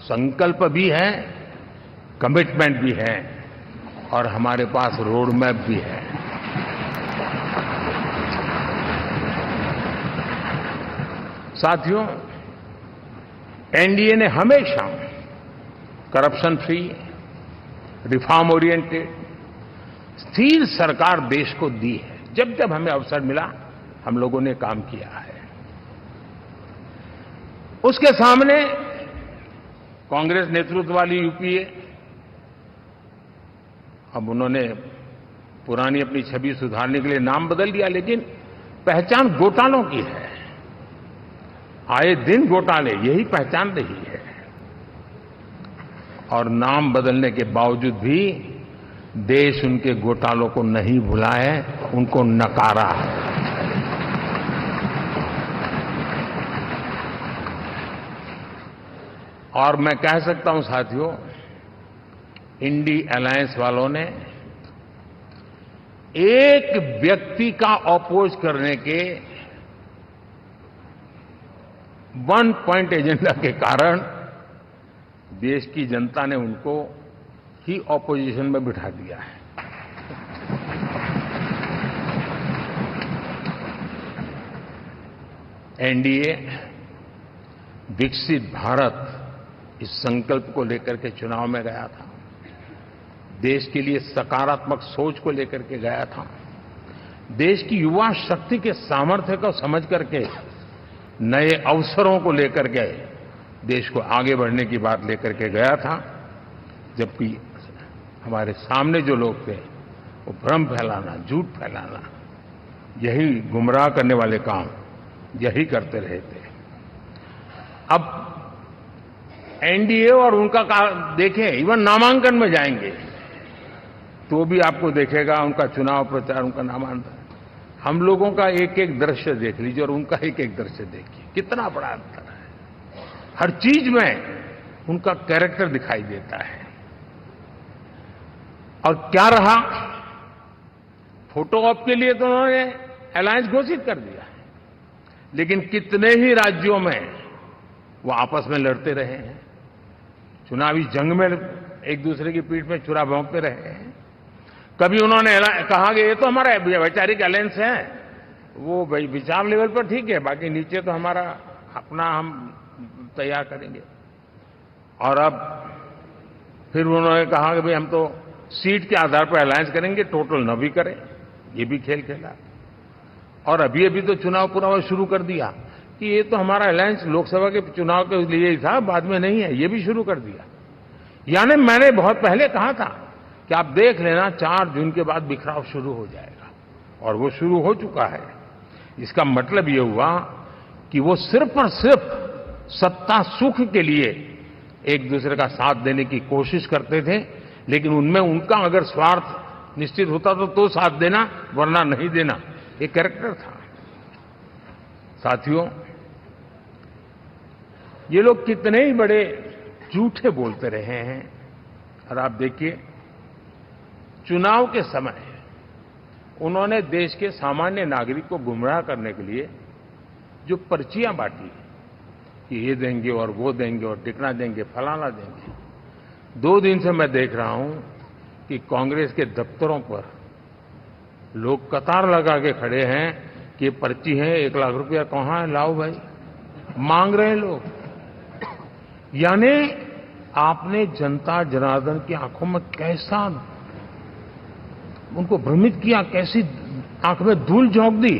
संकल्प भी है, कमिटमेंट भी है, और हमारे पास रोड मैप भी है। साथियों, एनडीए ने हमेशा करप्शन फ्री, रिफॉर्म ओरिएंटेड, स्थिर सरकार देश को दी है। जब जब हमें अवसर मिला हम लोगों ने काम किया है। उसके सामने कांग्रेस नेतृत्व वाली यूपीए, अब उन्होंने पुरानी अपनी छवि सुधारने के लिए नाम बदल दिया, लेकिन पहचान घोटालों की है। आए दिन घोटाले, यही पहचान रही है। और नाम बदलने के बावजूद भी देश उनके घोटालों को नहीं भुला है, उनको नकारा है। और मैं कह सकता हूं साथियों, इंडी अलायंस वालों ने एक व्यक्ति का अपोज करने के वन पॉइंट एजेंडा के कारण देश की जनता ने उनको ही ऑपोजिशन में बिठा दिया है। एनडीए विकसित भारत इस संकल्प को लेकर के चुनाव में गया था, देश के लिए सकारात्मक सोच को लेकर के गया था, देश की युवा शक्ति के सामर्थ्य को समझ करके नए अवसरों को लेकर के देश को आगे बढ़ने की बात लेकर के गया था। जबकि हमारे सामने जो लोग थे वो भ्रम फैलाना, झूठ फैलाना, यही गुमराह करने वाले काम यही करते रहे थे। अब एनडीए और उनका देखें, इवन नामांकन में जाएंगे तो भी आपको देखेगा उनका चुनाव प्रचार, उनका नामांकन, हम लोगों का एक एक दृश्य देख लीजिए और उनका एक एक दृश्य देखिए, कितना बड़ा अंतर है। हर चीज में उनका कैरेक्टर दिखाई देता है। और क्या रहा, फोटो ऑप के लिए तो उन्होंने अलायंस घोषित कर दिया, लेकिन कितने ही राज्यों में वो आपस में लड़ते रहे हैं, चुनावी जंग में एक दूसरे की पीठ में छुरा भोंकते रहे हैं। कभी उन्होंने कहा कि ये तो हमारा वैचारिक अलायंस है, वो भाई विचार लेवल पर ठीक है, बाकी नीचे तो हमारा अपना हम तैयार करेंगे। और अब फिर उन्होंने कहा कि भाई हम तो सीट के आधार पर अलायंस करेंगे, टोटल न भी करें, ये भी खेल खेला। और अभी अभी तो चुनाव पूरा शुरू कर दिया कि ये तो हमारा अलायंस लोकसभा के चुनाव के लिए ही था, बाद में नहीं है, ये भी शुरू कर दिया। यानी मैंने बहुत पहले कहा था कि आप देख लेना 4 जून के बाद बिखराव शुरू हो जाएगा, और वो शुरू हो चुका है। इसका मतलब ये हुआ कि वो सिर्फ और सिर्फ सत्ता सुख के लिए एक दूसरे का साथ देने की कोशिश करते थे, लेकिन उनमें उनका अगर स्वार्थ निश्चित होता तो साथ देना, वरना नहीं देना, ये कैरेक्टर था। साथियों, ये लोग कितने ही बड़े झूठे बोलते रहे हैं। और आप देखिए, चुनाव के समय उन्होंने देश के सामान्य नागरिक को गुमराह करने के लिए जो पर्चियां बांटी कि ये देंगे और वो देंगे और टिकना देंगे, फलाना देंगे, 2 दिन से मैं देख रहा हूं कि कांग्रेस के दफ्तरों पर लोग कतार लगा के खड़े हैं कि ये पर्ची है, 1 लाख रुपया कहां है, लाओ भाई, मांग रहे हैं लोग। यानी आपने जनता जनार्दन की आंखों में कैसा उनको भ्रमित किया, कैसी आंख में धूल झोंक दी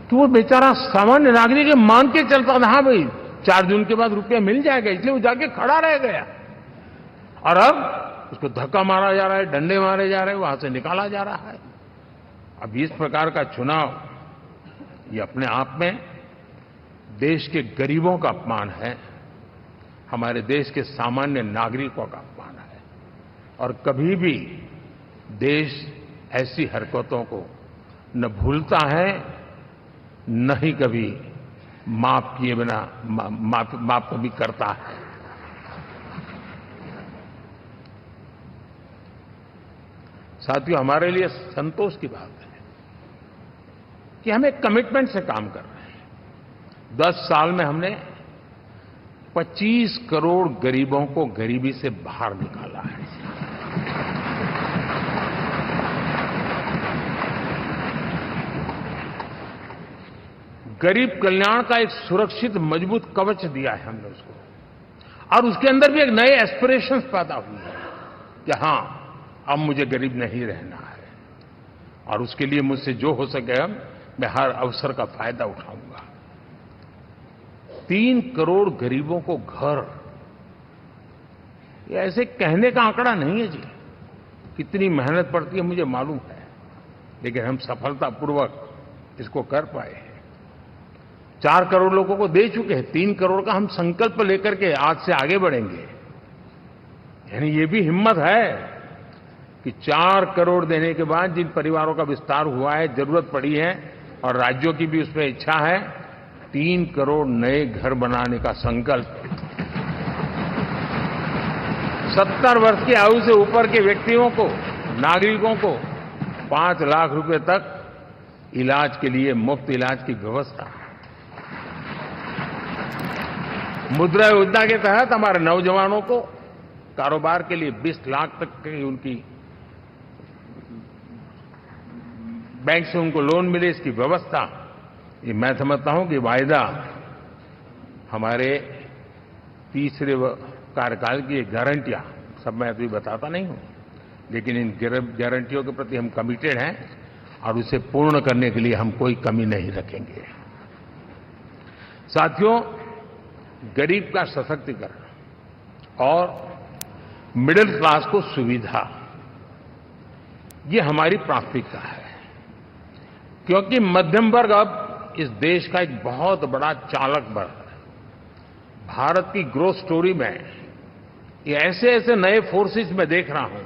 कि वो बेचारा सामान्य नागरिक मान के चलता था, हाँ भाई 4 जून के बाद रुपया मिल जाएगा, इसलिए वो जाके खड़ा रह गया। और अब उसको धक्का मारा जा रहा है, डंडे मारे जा रहे हैं, वहां से निकाला जा रहा है। अब इस प्रकार का चुनाव, ये अपने आप में देश के गरीबों का अपमान है, हमारे देश के सामान्य नागरिकों का अपमान है। और कभी भी देश ऐसी हरकतों को न भूलता है, न ही कभी माफ किए बिना माफ कभी करता है। साथियों, हमारे लिए संतोष की बात है कि हम एक कमिटमेंट से काम कर रहे हैं। 10 साल में हमने 25 करोड़ गरीबों को गरीबी से बाहर निकाला है। गरीब कल्याण का एक सुरक्षित मजबूत कवच दिया है हमने उसको, और उसके अंदर भी एक नए एस्पिरेशंस पैदा हुए हैं कि हां, अब मुझे गरीब नहीं रहना है, और उसके लिए मुझसे जो हो सके मैं हर अवसर का फायदा उठाऊंगा। 3 करोड़ गरीबों को घर, ये ऐसे कहने का आंकड़ा नहीं है जी। कितनी मेहनत पड़ती है मुझे मालूम है, लेकिन हम सफलतापूर्वक इसको कर पाए हैं। 4 करोड़ लोगों को दे चुके हैं, 3 करोड़ का हम संकल्प लेकर के आज से आगे बढ़ेंगे। यानी ये भी हिम्मत है कि 4 करोड़ देने के बाद जिन परिवारों का विस्तार हुआ है, जरूरत पड़ी है और राज्यों की भी उसमें इच्छा है, 3 करोड़ नए घर बनाने का संकल्प। 70 वर्ष की आयु से ऊपर के व्यक्तियों को, नागरिकों को 5 लाख रुपए तक इलाज के लिए मुफ्त इलाज की व्यवस्था। मुद्रा योजना के तहत हमारे नौजवानों को कारोबार के लिए 20 लाख तक की उनकी बैंक से उनको लोन मिले, इसकी व्यवस्था। ये मैं समझता हूं कि वायदा हमारे तीसरे कार्यकाल की गारंटियां, सब मैं अभी बताता नहीं हूं, लेकिन इन गारंटियों के प्रति हम कमिटेड हैं और उसे पूर्ण करने के लिए हम कोई कमी नहीं रखेंगे। साथियों, गरीब का सशक्तिकरण और मिडिल क्लास को सुविधा, ये हमारी प्राथमिकता है, क्योंकि मध्यम वर्ग अब इस देश का एक बहुत बड़ा चालक बल है। भारत की ग्रोथ स्टोरी में ये ऐसे ऐसे नए फोर्सेस मैं देख रहा हूं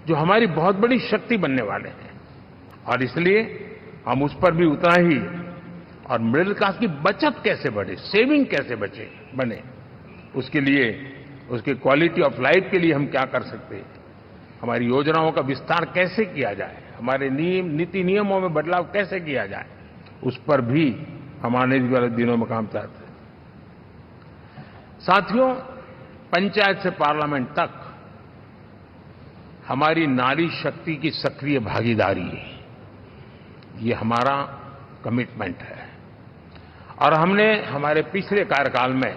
जो हमारी बहुत बड़ी शक्ति बनने वाले हैं, और इसलिए हम उस पर भी उतना ही, और मिडिल क्लास की बचत कैसे बढ़े, सेविंग कैसे बने, उसके लिए, उसके क्वालिटी ऑफ लाइफ के लिए हम क्या कर सकते हैं, हमारी योजनाओं का विस्तार कैसे किया जाए, हमारे नीति नियमों में बदलाव कैसे किया जाए, उस पर भी हम आने वाले दिनों में काम चाहते हैं। साथियों, पंचायत से पार्लियामेंट तक हमारी नारी शक्ति की सक्रिय भागीदारी, ये हमारा कमिटमेंट है। और हमने हमारे पिछले कार्यकाल में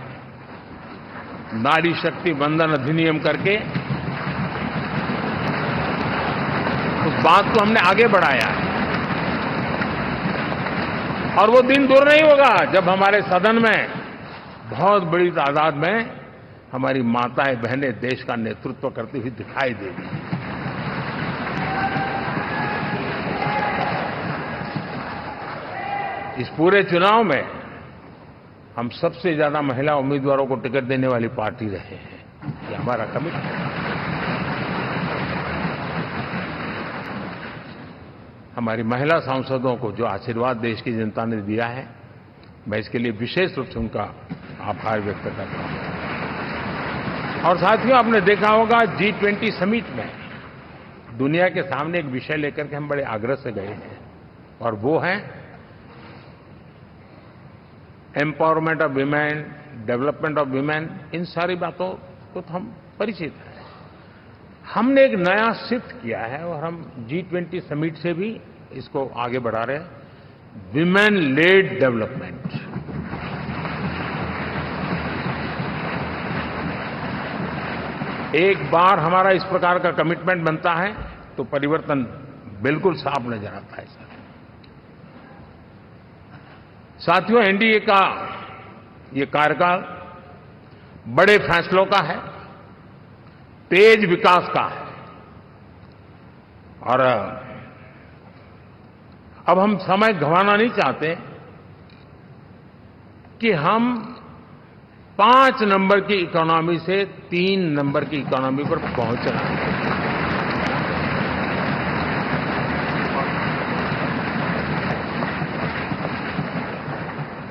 नारी शक्ति वंदन अधिनियम करके उस बात को हमने आगे बढ़ाया है, और वो दिन दूर नहीं होगा जब हमारे सदन में बहुत बड़ी तादाद में हमारी माताएं बहनें देश का नेतृत्व करती हुई दिखाई देगी। इस पूरे चुनाव में हम सबसे ज्यादा महिला उम्मीदवारों को टिकट देने वाली पार्टी रहे हैं, ये हमारा कमिटमेंट है। हमारी महिला सांसदों को जो आशीर्वाद देश की जनता ने दिया है, मैं इसके लिए विशेष रूप से उनका आभार व्यक्त करता हूं। और साथियों, आपने देखा होगा G20 समिट में दुनिया के सामने एक विषय लेकर के हम बड़े आग्रह से गए हैं, और वो है empowerment of women, development of women. इन सारी बातों को तो हम परिचित हैं। हमने एक नया शिफ्ट किया है और हम G20 समिट से भी इसको आगे बढ़ा रहे हैं, विमेन लेड डेवलपमेंट। एक बार हमारा इस प्रकार का कमिटमेंट बनता है तो परिवर्तन बिल्कुल साफ नजर आता है। साथियों, एनडीए का ये कार्यकाल बड़े फैसलों का है, तेज विकास का है, और अब हम समय गंवाना नहीं चाहते कि हम 5 नंबर की इकोनॉमी से 3 नंबर की इकोनॉमी पर पहुंचना।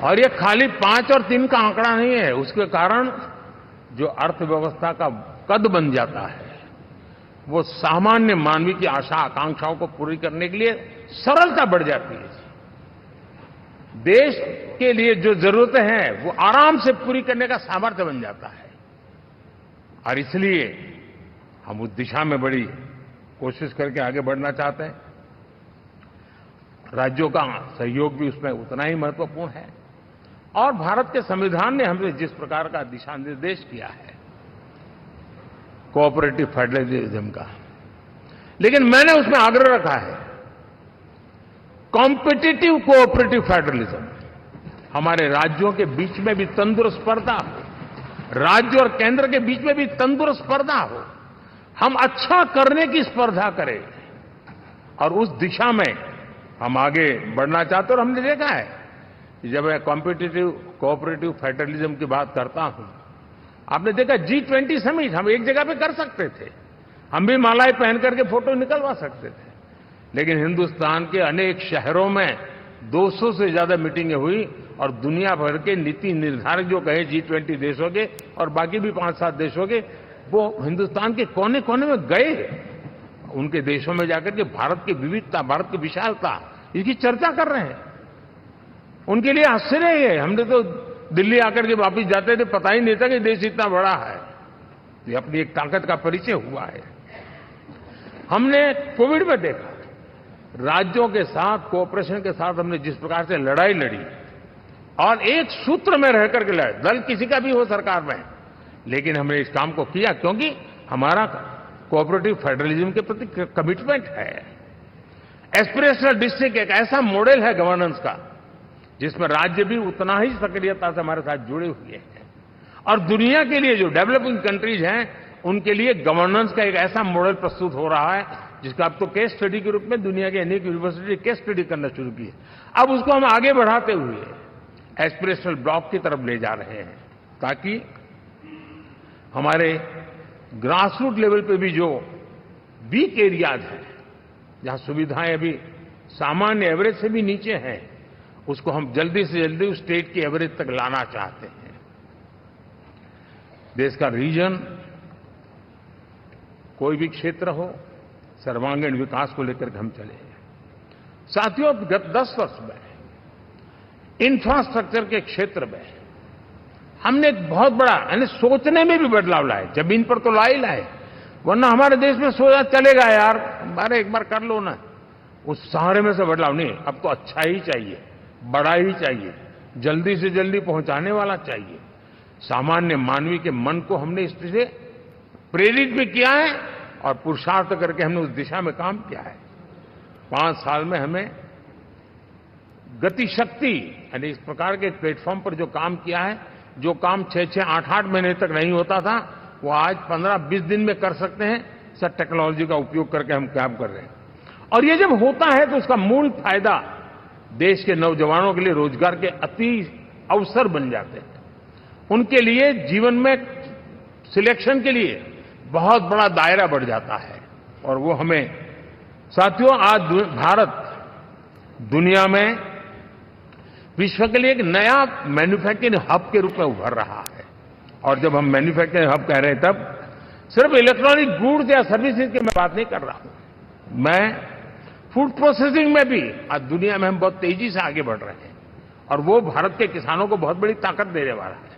और ये खाली 5 और 3 का आंकड़ा नहीं है, उसके कारण जो अर्थव्यवस्था का कद बन जाता है, वो सामान्य मानवी की आशा आकांक्षाओं को पूरी करने के लिए सरलता बढ़ जाती है। देश के लिए जो जरूरतें हैं वो आराम से पूरी करने का सामर्थ्य बन जाता है, और इसलिए हम उस दिशा में बड़ी कोशिश करके आगे बढ़ना चाहते हैं। राज्यों का सहयोग भी उसमें उतना ही महत्वपूर्ण है, और भारत के संविधान ने हमसे जिस प्रकार का दिशा निर्देश किया है कोऑपरेटिव फेडरलिज्म का, लेकिन मैंने उसमें आग्रह रखा है कॉम्पिटिटिव कोऑपरेटिव फेडरलिज्म। हमारे राज्यों के बीच में भी तंदुरुस्त स्पर्धा हो, राज्य और केंद्र के बीच में भी तंदुरुस्त स्पर्धा हो, हम अच्छा करने की स्पर्धा करें और उस दिशा में हम आगे बढ़ना चाहते हैं। और हमने देखा है कि जब मैं कॉम्पिटिटिव कोऑपरेटिव फेडरलिज्म की बात करता हूं, आपने देखा G20 समिट हम एक जगह पे कर सकते थे, हम भी मालाएं पहन करके फोटो निकलवा सकते थे, लेकिन हिंदुस्तान के अनेक शहरों में 200 से ज्यादा मीटिंगें हुई और दुनिया भर के नीति निर्धारक जो कहे G20 देशों के और बाकी भी 5-7 देशों के, वो हिंदुस्तान के कोने कोने में गए, उनके देशों में जाकर के भारत की विविधता, भारत की विशालता, इसकी चर्चा कर रहे हैं। उनके लिए आश्चर्य है, हमने तो दिल्ली आकर के वापिस जाते थे, पता ही नहीं था कि देश इतना बड़ा है। ये अपनी एक ताकत का परिचय हुआ है। हमने कोविड में देखा, राज्यों के साथ कोऑपरेशन के साथ हमने जिस प्रकार से लड़ाई लड़ी और एक सूत्र में रह करके लड़े, दल किसी का भी हो सरकार में, लेकिन हमने इस काम को किया क्योंकि हमारा कोऑपरेटिव फेडरलिज्म के प्रति कमिटमेंट है। एस्पिरेशनल डिस्ट्रिक्ट एक ऐसा मॉडल है गवर्नेंस का जिसमें राज्य भी उतना ही सक्रियता से हमारे साथ जुड़े हुए हैं और दुनिया के लिए जो डेवलपिंग कंट्रीज हैं उनके लिए गवर्नेंस का एक ऐसा मॉडल प्रस्तुत हो रहा है जिसका अब तो केस स्टडी के रूप में दुनिया के अनेक यूनिवर्सिटी केस स्टडी करना शुरू की है। अब उसको हम आगे बढ़ाते हुए एस्पिरेशनल ब्लॉक की तरफ ले जा रहे हैं ताकि हमारे ग्रासरूट लेवल पे भी जो वीक एरियाज हैं, जहां सुविधाएं अभी सामान्य एवरेज से भी नीचे हैं, उसको हम जल्दी से जल्दी उस स्टेट की एवरेज तक लाना चाहते हैं। देश का रीजन कोई भी क्षेत्र हो, सर्वांगीण विकास को लेकर के हम चले। साथियों, गत 10 वर्ष में इंफ्रास्ट्रक्चर के क्षेत्र में हमने एक बहुत बड़ा यानी सोचने में भी बदलाव लाए। जमीन पर तो लाए, वरना हमारे देश में सोचा चलेगा यार, अरे एक बार कर लो ना, उस सहारे में से बदलाव नहीं। अब तो अच्छा ही चाहिए, बड़ा ही चाहिए, जल्दी से जल्दी पहुंचाने वाला चाहिए। सामान्य मानवीय के मन को हमने इससे प्रेरित भी किया है और पुरुषार्थ करके हमने उस दिशा में काम किया है। 5 साल में हमें गति शक्ति यानी इस प्रकार के प्लेटफॉर्म पर जो काम किया है, जो काम 6-6, 8-8 महीने तक नहीं होता था, वो आज 15-20 दिन में कर सकते हैं। सर, टेक्नोलॉजी का उपयोग करके हम काम कर रहे हैं और ये जब होता है तो उसका मूल फायदा देश के नौजवानों के लिए रोजगार के अति अवसर बन जाते हैं। उनके लिए जीवन में सिलेक्शन के लिए बहुत बड़ा दायरा बढ़ जाता है और वो हमें साथियों, आज भारत दुनिया में विश्व के लिए एक नया मैन्युफैक्चरिंग हब के रूप में उभर रहा है। और जब हम मैन्युफैक्चरिंग हब कह रहे हैं तब सिर्फ इलेक्ट्रॉनिक गुड्स या सर्विसेज की मैं बात नहीं कर रहा हूं। मैं फूड प्रोसेसिंग में भी आज दुनिया में हम बहुत तेजी से आगे बढ़ रहे हैं और वो भारत के किसानों को बहुत बड़ी ताकत देने वाला है।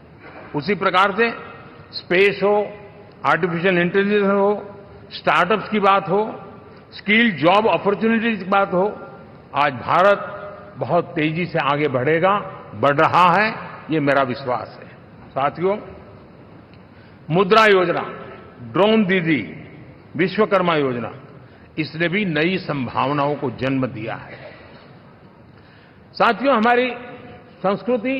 उसी प्रकार से स्पेस हो, आर्टिफिशियल इंटेलिजेंस हो, स्टार्टअप्स की बात हो, स्किल जॉब अपॉर्चुनिटीज की बात हो, आज भारत बहुत तेजी से आगे बढ़ेगा, बढ़ रहा है, ये मेरा विश्वास है। साथियों, मुद्रा योजना, ड्रोन दीदी, विश्वकर्मा योजना, इसने भी नई संभावनाओं को जन्म दिया है। साथियों, हमारी संस्कृति,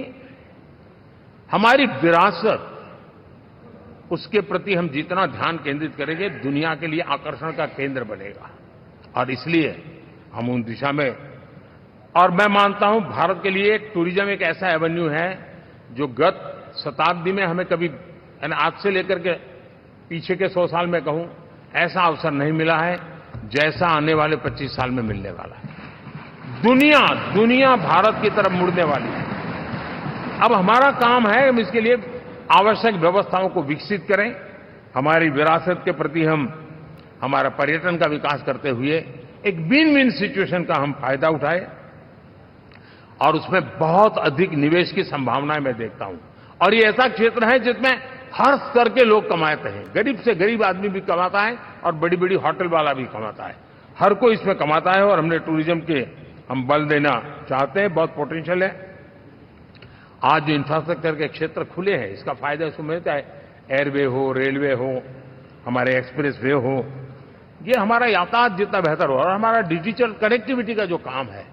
हमारी विरासत, उसके प्रति हम जितना ध्यान केंद्रित करेंगे, दुनिया के लिए आकर्षण का केंद्र बनेगा और इसलिए हम उन दिशा में, और मैं मानता हूं भारत के लिए टूरिज्म एक ऐसा एवेन्यू है जो गत शताब्दी में हमें कभी, यानी आज से लेकर के पीछे के 100 साल में कहूं, ऐसा अवसर नहीं मिला है जैसा आने वाले 25 साल में मिलने वाला है। दुनिया भारत की तरफ मुड़ने वाली है। अब हमारा काम है हम इसके लिए आवश्यक व्यवस्थाओं को विकसित करें, हमारी विरासत के प्रति हम हमारा पर्यटन का विकास करते हुए एक विन विन सिचुएशन का हम फायदा उठाएं और उसमें बहुत अधिक निवेश की संभावनाएं मैं देखता हूं। और ये ऐसा क्षेत्र है जिसमें हर स्तर के लोग कमाते हैं, गरीब से गरीब आदमी भी कमाता है और बड़ी बड़ी होटल वाला भी कमाता है, हर कोई इसमें कमाता है और हमने टूरिज्म के हम बल देना चाहते हैं, बहुत पोटेंशियल है। आज जो इंफ्रास्ट्रक्चर के क्षेत्र खुले हैं, इसका फायदा इसको मिलता है। एयरवे हो, रेलवे हो, हमारे एक्सप्रेस वे हो, ये हमारा यातायात जितना बेहतर हो और हमारा डिजिटल कनेक्टिविटी का जो काम है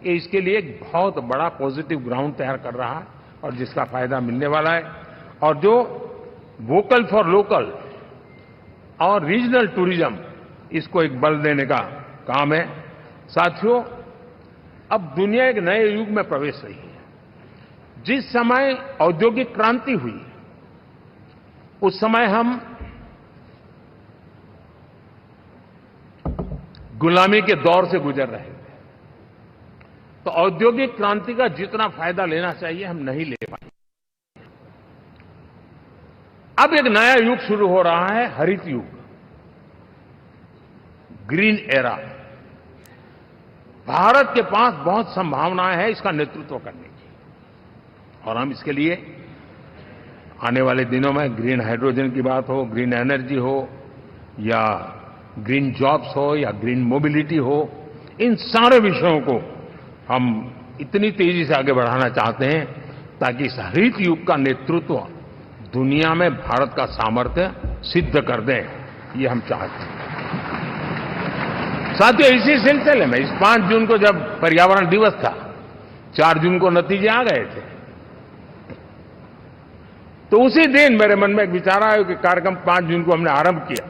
ये इसके लिए एक बहुत बड़ा पॉजिटिव ग्राउंड तैयार कर रहा है और जिसका फायदा मिलने वाला है। और जो वोकल फॉर लोकल और रीजनल टूरिज्म, इसको एक बल देने का काम है। साथियों, अब दुनिया एक नए युग में प्रवेश रही है। जिस समय औद्योगिक क्रांति हुई, उस समय हम गुलामी के दौर से गुजर रहे थे। तो औद्योगिक क्रांति का जितना फायदा लेना चाहिए हम नहीं ले पाए। अब एक नया युग शुरू हो रहा है, हरित युग, ग्रीन एरा। भारत के पास बहुत संभावनाएं हैं इसका नेतृत्व करने की, और हम इसके लिए आने वाले दिनों में ग्रीन हाइड्रोजन की बात हो, ग्रीन एनर्जी हो, या ग्रीन जॉब्स हो, या ग्रीन मोबिलिटी हो, इन सारे विषयों को हम इतनी तेजी से आगे बढ़ाना चाहते हैं ताकि इस हरित युग का नेतृत्व दुनिया में भारत का सामर्थ्य सिद्ध कर दें, ये हम चाहते हैं। साथियों, इसी सिलसिले में इस 5 जून को जब पर्यावरण दिवस था, 4 जून को नतीजे आ गए थे, तो उसी दिन मेरे मन में एक विचार आया कि कार्यक्रम 5 जून को हमने आरंभ किया,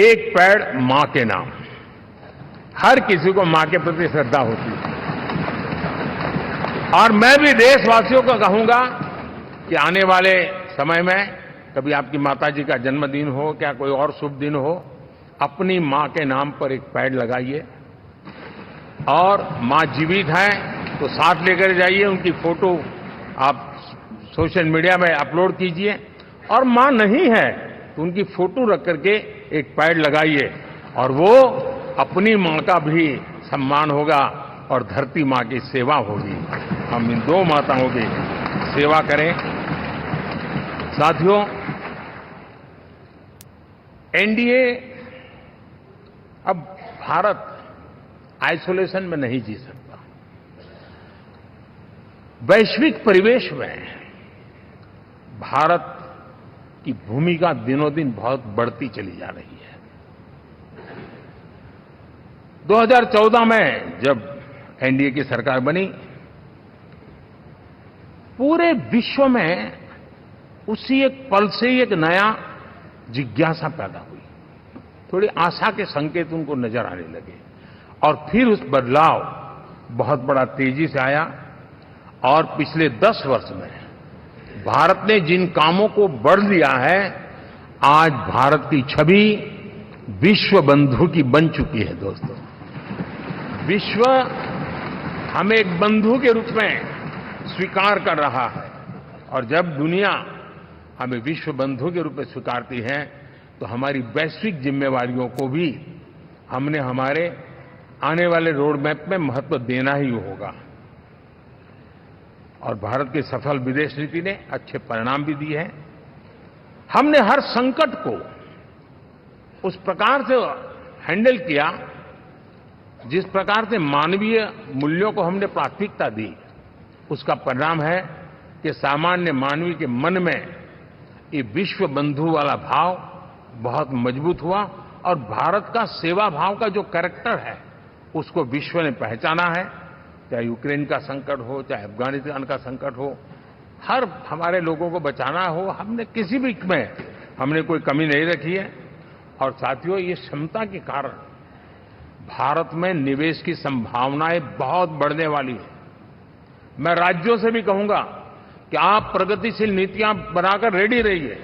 एक पेड़ मां के नाम। हर किसी को मां के प्रति श्रद्धा होती है, और मैं भी देशवासियों को कहूंगा कि आने वाले समय में कभी आपकी माताजी का जन्मदिन हो, क्या कोई और शुभ दिन हो, अपनी मां के नाम पर एक पेड़ लगाइए, और मां जीवित हैं तो साथ लेकर जाइए, उनकी फोटो आप सोशल मीडिया में अपलोड कीजिए, और मां नहीं है तो उनकी फोटो रख करके एक पेड़ लगाइए, और वो अपनी मां का भी सम्मान होगा और धरती मां की सेवा होगी। हम इन 2 माताओं की सेवा करें। साथियों, एनडीए, अब भारत आइसोलेशन में नहीं जी सकता। वैश्विक परिवेश में भारत की भूमिका दिनों दिन बहुत बढ़ती चली जा रही है। 2014 में जब एनडीए की सरकार बनी, पूरे विश्व में उसी एक पल से ही एक नया जिज्ञासा पैदा हुई, थोड़ी आशा के संकेत उनको नजर आने लगे, और फिर उस बदलाव बहुत बड़ा तेजी से आया। और पिछले 10 वर्ष में भारत ने जिन कामों को बढ़ लिया है, आज भारत की छवि विश्व बंधु की बन चुकी है। दोस्तों, विश्व हमें एक बंधु के रूप में स्वीकार कर रहा है, और जब दुनिया हमें विश्व बंधु के रूप में स्वीकारती है तो हमारी वैश्विक जिम्मेवारियों को भी हमने हमारे आने वाले रोड मैप में महत्व देना ही होगा। और भारत की सफल विदेश नीति ने अच्छे परिणाम भी दिए हैं। हमने हर संकट को उस प्रकार से हैंडल किया जिस प्रकार से मानवीय मूल्यों को हमने प्राथमिकता दी। उसका परिणाम है कि सामान्य मानवीय के मन में ये विश्व बंधु वाला भाव बहुत मजबूत हुआ, और भारत का सेवा भाव का जो कैरेक्टर है उसको विश्व ने पहचाना है। चाहे यूक्रेन का संकट हो, चाहे अफगानिस्तान का संकट हो, हर हमारे लोगों को बचाना हो, हमने किसी भी में हमने कोई कमी नहीं रखी है। और साथियों, ये क्षमता के कारण भारत में निवेश की संभावनाएं बहुत बढ़ने वाली है। मैं राज्यों से भी कहूंगा कि आप प्रगतिशील नीतियां बनाकर रेडी रहिए।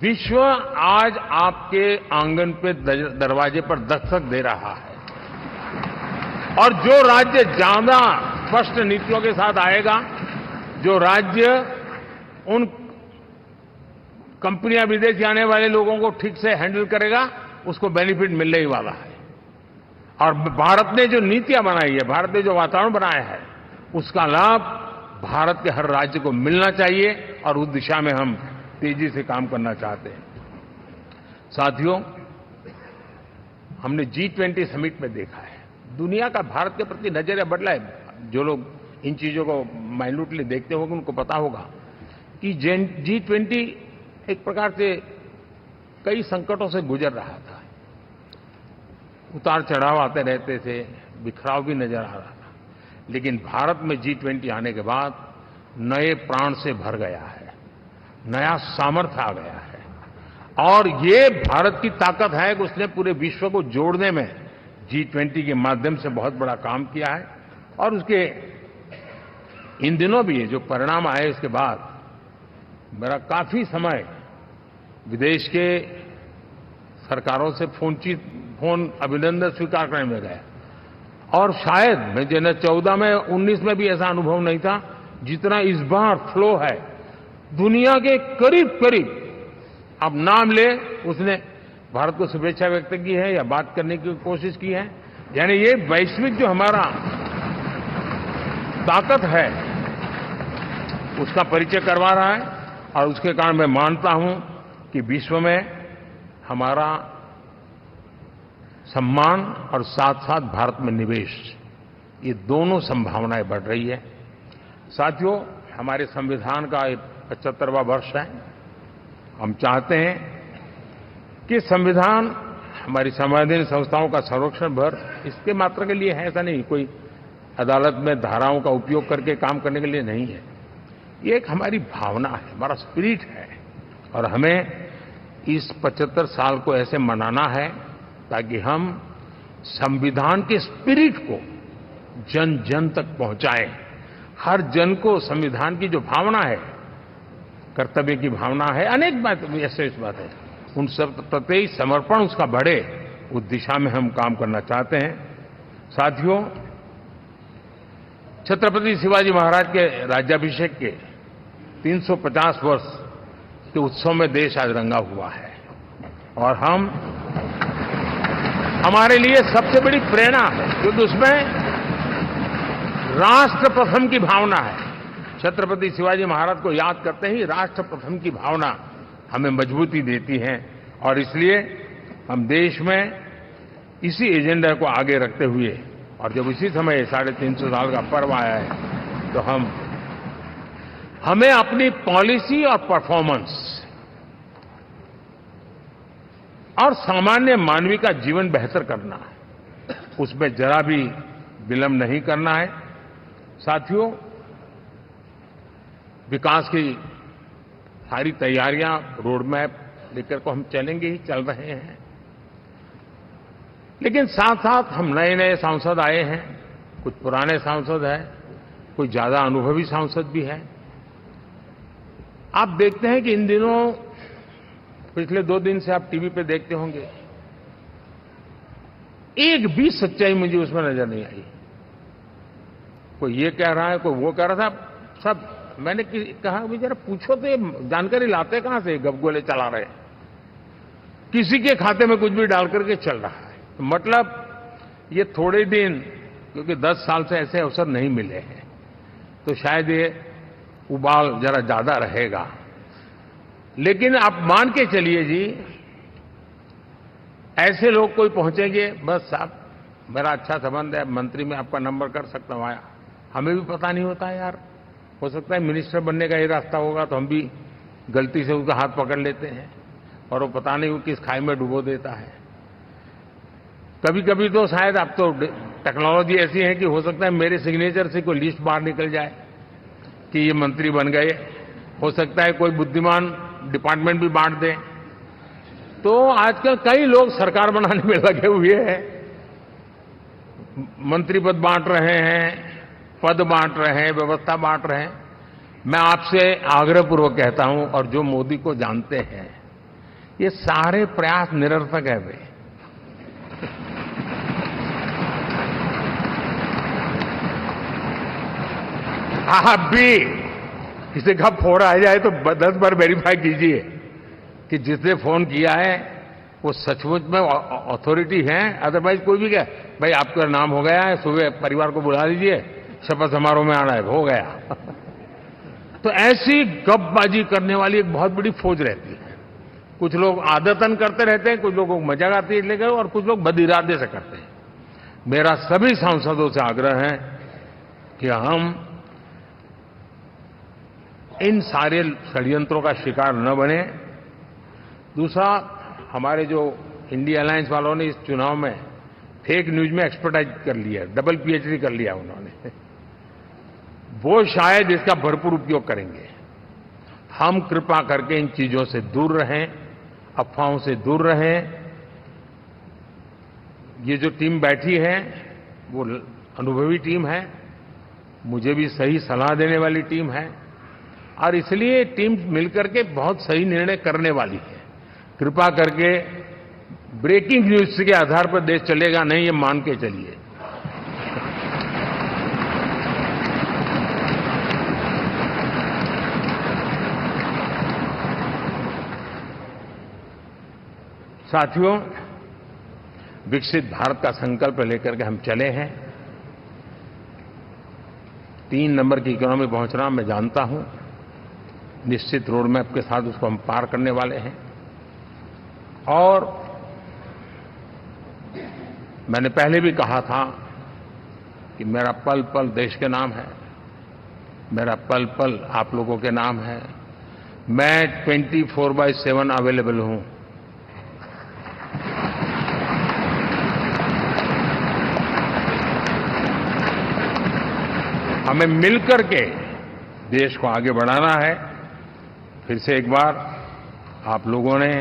विश्व आज आपके आंगन पे दरवाजे पर दस्तक दे रहा है, और जो राज्य ज्यादा स्पष्ट नीतियों के साथ आएगा, जो राज्य उन कंपनियां विदेश आने वाले लोगों को ठीक से हैंडल करेगा, उसको बेनिफिट मिलने ही वाला है। और भारत ने जो नीतियां बनाई है, भारत ने जो वातावरण बनाया है, उसका लाभ भारत के हर राज्य को मिलना चाहिए, और उस दिशा में हम तेजी से काम करना चाहते हैं। साथियों, हमने G20 समिट में देखा है, दुनिया का भारत के प्रति नजरिया बदला है। जो लोग इन चीजों को माइन्यूटली देखते होंगे उनको पता होगा कि G20 एक प्रकार से कई संकटों से गुजर रहा था। उतार चढ़ाव आते रहते थे, बिखराव भी नजर आ रहा था, लेकिन भारत में G20 आने के बाद नए प्राण से भर गया है, नया सामर्थ्य आ गया है। और ये भारत की ताकत है कि उसने पूरे विश्व को जोड़ने में G20 के माध्यम से बहुत बड़ा काम किया है। और उसके इन दिनों भी जो परिणाम आए इसके बाद मेरा काफी समय विदेश के सरकारों से फोन अभिनंदन स्वीकार करने में गया। और शायद मैं 14 में 19 में भी ऐसा अनुभव नहीं था जितना इस बार फ्लो है। दुनिया के करीब करीब अब नाम ले उसने भारत को शुभेच्छा व्यक्त की है या बात करने की कोशिश की है। यानी ये वैश्विक जो हमारा ताकत है उसका परिचय करवा रहा है। और उसके कारण मैं मानता हूं कि विश्व में हमारा सम्मान और साथ साथ भारत में निवेश, ये दोनों संभावनाएं बढ़ रही है। साथियों, हमारे संविधान का 75वां वर्ष है। हम चाहते हैं कि संविधान हमारी संवैधानिक संस्थाओं का संरक्षण भर इसके मात्र के लिए है, ऐसा नहीं, कोई अदालत में धाराओं का उपयोग करके काम करने के लिए नहीं है। ये एक हमारी भावना है, हमारा स्पिरिट है। और हमें इस 75 साल को ऐसे मनाना है ताकि हम संविधान के स्पिरिट को जन जन तक पहुंचाएं। हर जन को संविधान की जो भावना है, कर्तव्य की भावना है, अनेक बात ऐसे इस बात है, उन सब प्रति समर्पण उसका बढ़े, उस दिशा में हम काम करना चाहते हैं। साथियों, छत्रपति शिवाजी महाराज के राज्याभिषेक के 350 वर्ष के उत्सव में देश आज रंगा हुआ है। और हमारे लिए सबसे बड़ी प्रेरणा है क्योंकि उसमें राष्ट्र प्रथम की भावना है। छत्रपति शिवाजी महाराज को याद करते ही राष्ट्र प्रथम की भावना हमें मजबूती देती है। और इसलिए हम देश में इसी एजेंडा को आगे रखते हुए, और जब इसी समय 350 साल का पर्व आया है, तो हमें अपनी पॉलिसी और परफॉर्मेंस और सामान्य मानवीय का जीवन बेहतर करना है, उसमें जरा भी विलंब नहीं करना है। साथियों, विकास की सारी तैयारियां, रोड मैप लेकर को हम चलेंगे ही, चल रहे हैं। लेकिन साथ साथ हम नए नए सांसद आए हैं, कुछ पुराने सांसद हैं, कुछ ज्यादा अनुभवी सांसद भी हैं। आप देखते हैं कि इन दिनों पिछले 2 दिन से आप टीवी पे देखते होंगे, एक भी सच्चाई मुझे उसमें नजर नहीं आई। कोई ये कह रहा है, कोई वो कह रहा था, सब मैंने कहा भी जरा पूछो तो ये जानकारी लाते कहां से, गपगोले चला रहे, किसी के खाते में कुछ भी डाल करके चल रहा है। तो मतलब ये थोड़े दिन, क्योंकि 10 साल से ऐसे अवसर नहीं मिले हैं, तो शायद ये उबाल जरा ज्यादा रहेगा। लेकिन आप मान के चलिए जी, ऐसे लोग कोई पहुंचेंगे, बस साहब मेरा अच्छा संबंध है, मंत्री में आपका नंबर कर सकता हूं, आया, हमें भी पता नहीं होता है यार, हो सकता है मिनिस्टर बनने का ये रास्ता होगा तो हम भी गलती से उसका हाथ पकड़ लेते हैं और वो पता नहीं वो किस खाई में डुबो देता है। कभी कभी तो शायद अब तो टेक्नोलॉजी ऐसी है कि हो सकता है मेरे सिग्नेचर से कोई लिस्ट बाहर निकल जाए कि ये मंत्री बन गए, हो सकता है कोई बुद्धिमान डिपार्टमेंट भी बांट दे। तो आजकल कई लोग सरकार बनाने में लगे हुए हैं, मंत्री पद बांट रहे हैं, पद बांट रहे हैं, व्यवस्था बांट रहे हैं। मैं आपसे आग्रहपूर्वक कहता हूं, और जो मोदी को जानते हैं, ये सारे प्रयास निरर्थक है। वे आप भी किसी का फोन आ जाए तो 10 बार वेरीफाई कीजिए कि जिसने फोन किया है वो सचमुच में अथॉरिटी है। अदरवाइज कोई भी कहे भाई आपका नाम हो गया है, सुबह परिवार को बुला लीजिए, शपथ समारोह में आना है, हो गया। तो ऐसी गपबाजी करने वाली एक बहुत बड़ी फौज रहती है। कुछ लोग आदतन करते रहते हैं, कुछ लोगों को मजाक आती है लेकर, और कुछ लोग बदिरादे से करते हैं। मेरा सभी सांसदों से आग्रह है कि हम इन सारे षड्यंत्रों का शिकार न बने। दूसरा, हमारे जो इंडिया अलायंस वालों ने इस चुनाव में फेक न्यूज में एक्सपर्टाइज कर लिया, डबल पीएचडी कर लिया उन्होंने। वो शायद इसका भरपूर उपयोग करेंगे। हम कृपा करके इन चीजों से दूर रहें, अफवाहों से दूर रहें। ये जो टीम बैठी है वो अनुभवी टीम है, मुझे भी सही सलाह देने वाली टीम है, और इसलिए टीम मिलकर के बहुत सही निर्णय करने वाली है। कृपा करके ब्रेकिंग न्यूज के आधार पर देश चलेगा नहीं, ये मान के चलिए। साथियों, विकसित भारत का संकल्प लेकर के हम चले हैं। 3 नंबर की इकोनॉमी पहुंचना मैं जानता हूं, निश्चित रोड मैप के साथ उसको हम पार करने वाले हैं। और मैंने पहले भी कहा था कि मेरा पल पल देश के नाम है, मेरा पल पल आप लोगों के नाम है। मैं 24/7 अवेलेबल हूं। हमें मिलकर के देश को आगे बढ़ाना है। फिर से एक बार आप लोगों ने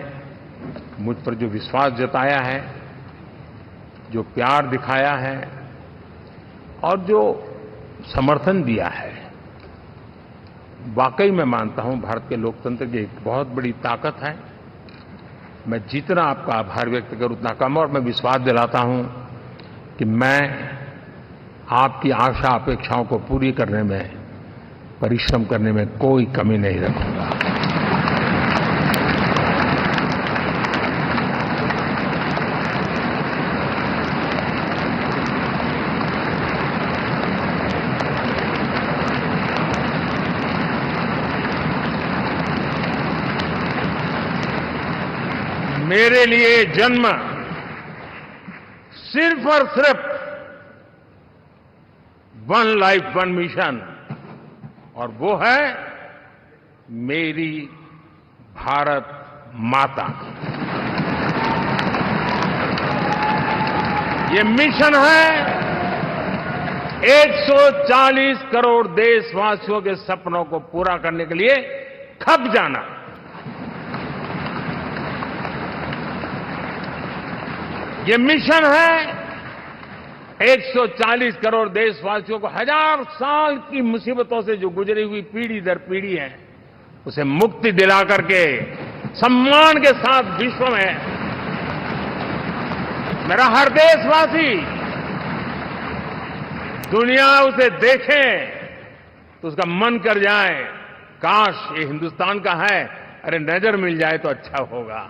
मुझ पर जो विश्वास जताया है, जो प्यार दिखाया है और जो समर्थन दिया है, वाकई मैं मानता हूं भारत के लोकतंत्र की एक बहुत बड़ी ताकत है। मैं जितना आपका आभार व्यक्त करूं उतना कम, और मैं विश्वास दिलाता हूं कि मैं आपकी आशा अपेक्षाओं को पूरी करने में, परिश्रम करने में कोई कमी नहीं रखूंगा। मेरे लिए जन्म सिर्फ और सिर्फ वन लाइफ वन मिशन, और वो है मेरी भारत माता। ये मिशन है 140 करोड़ देशवासियों के सपनों को पूरा करने के लिए खप जाना। ये मिशन है 140 करोड़ देशवासियों को 1000 साल की मुसीबतों से जो गुजरी हुई पीढ़ी दर पीढ़ी है, उसे मुक्ति दिला करके सम्मान के साथ विश्व में मेरा हर देशवासी दुनिया उसे देखे तो उसका मन कर जाए, काश ये हिंदुस्तान का है, अरे नजर मिल जाए तो अच्छा होगा।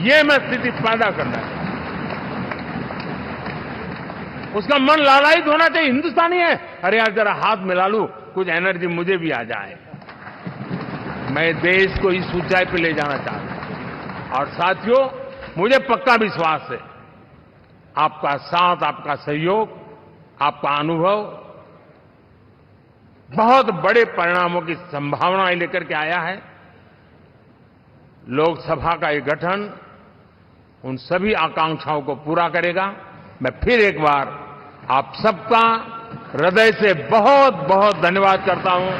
ये मैं स्थिति पैदा करना है। उसका मन लालायित होना चाहिए, हिंदुस्तानी है, अरे यार जरा हाथ मिला लूं, कुछ एनर्जी मुझे भी आ जाए। मैं देश को इस ऊंचाई पे ले जाना चाहता हूं। और साथियों, मुझे पक्का विश्वास है आपका साथ, आपका सहयोग, आपका अनुभव बहुत बड़े परिणामों की संभावनाएं लेकर के आया है। लोकसभा का ये गठन उन सभी आकांक्षाओं को पूरा करेगा। मैं फिर एक बार आप सबका हृदय से बहुत बहुत धन्यवाद करता हूं।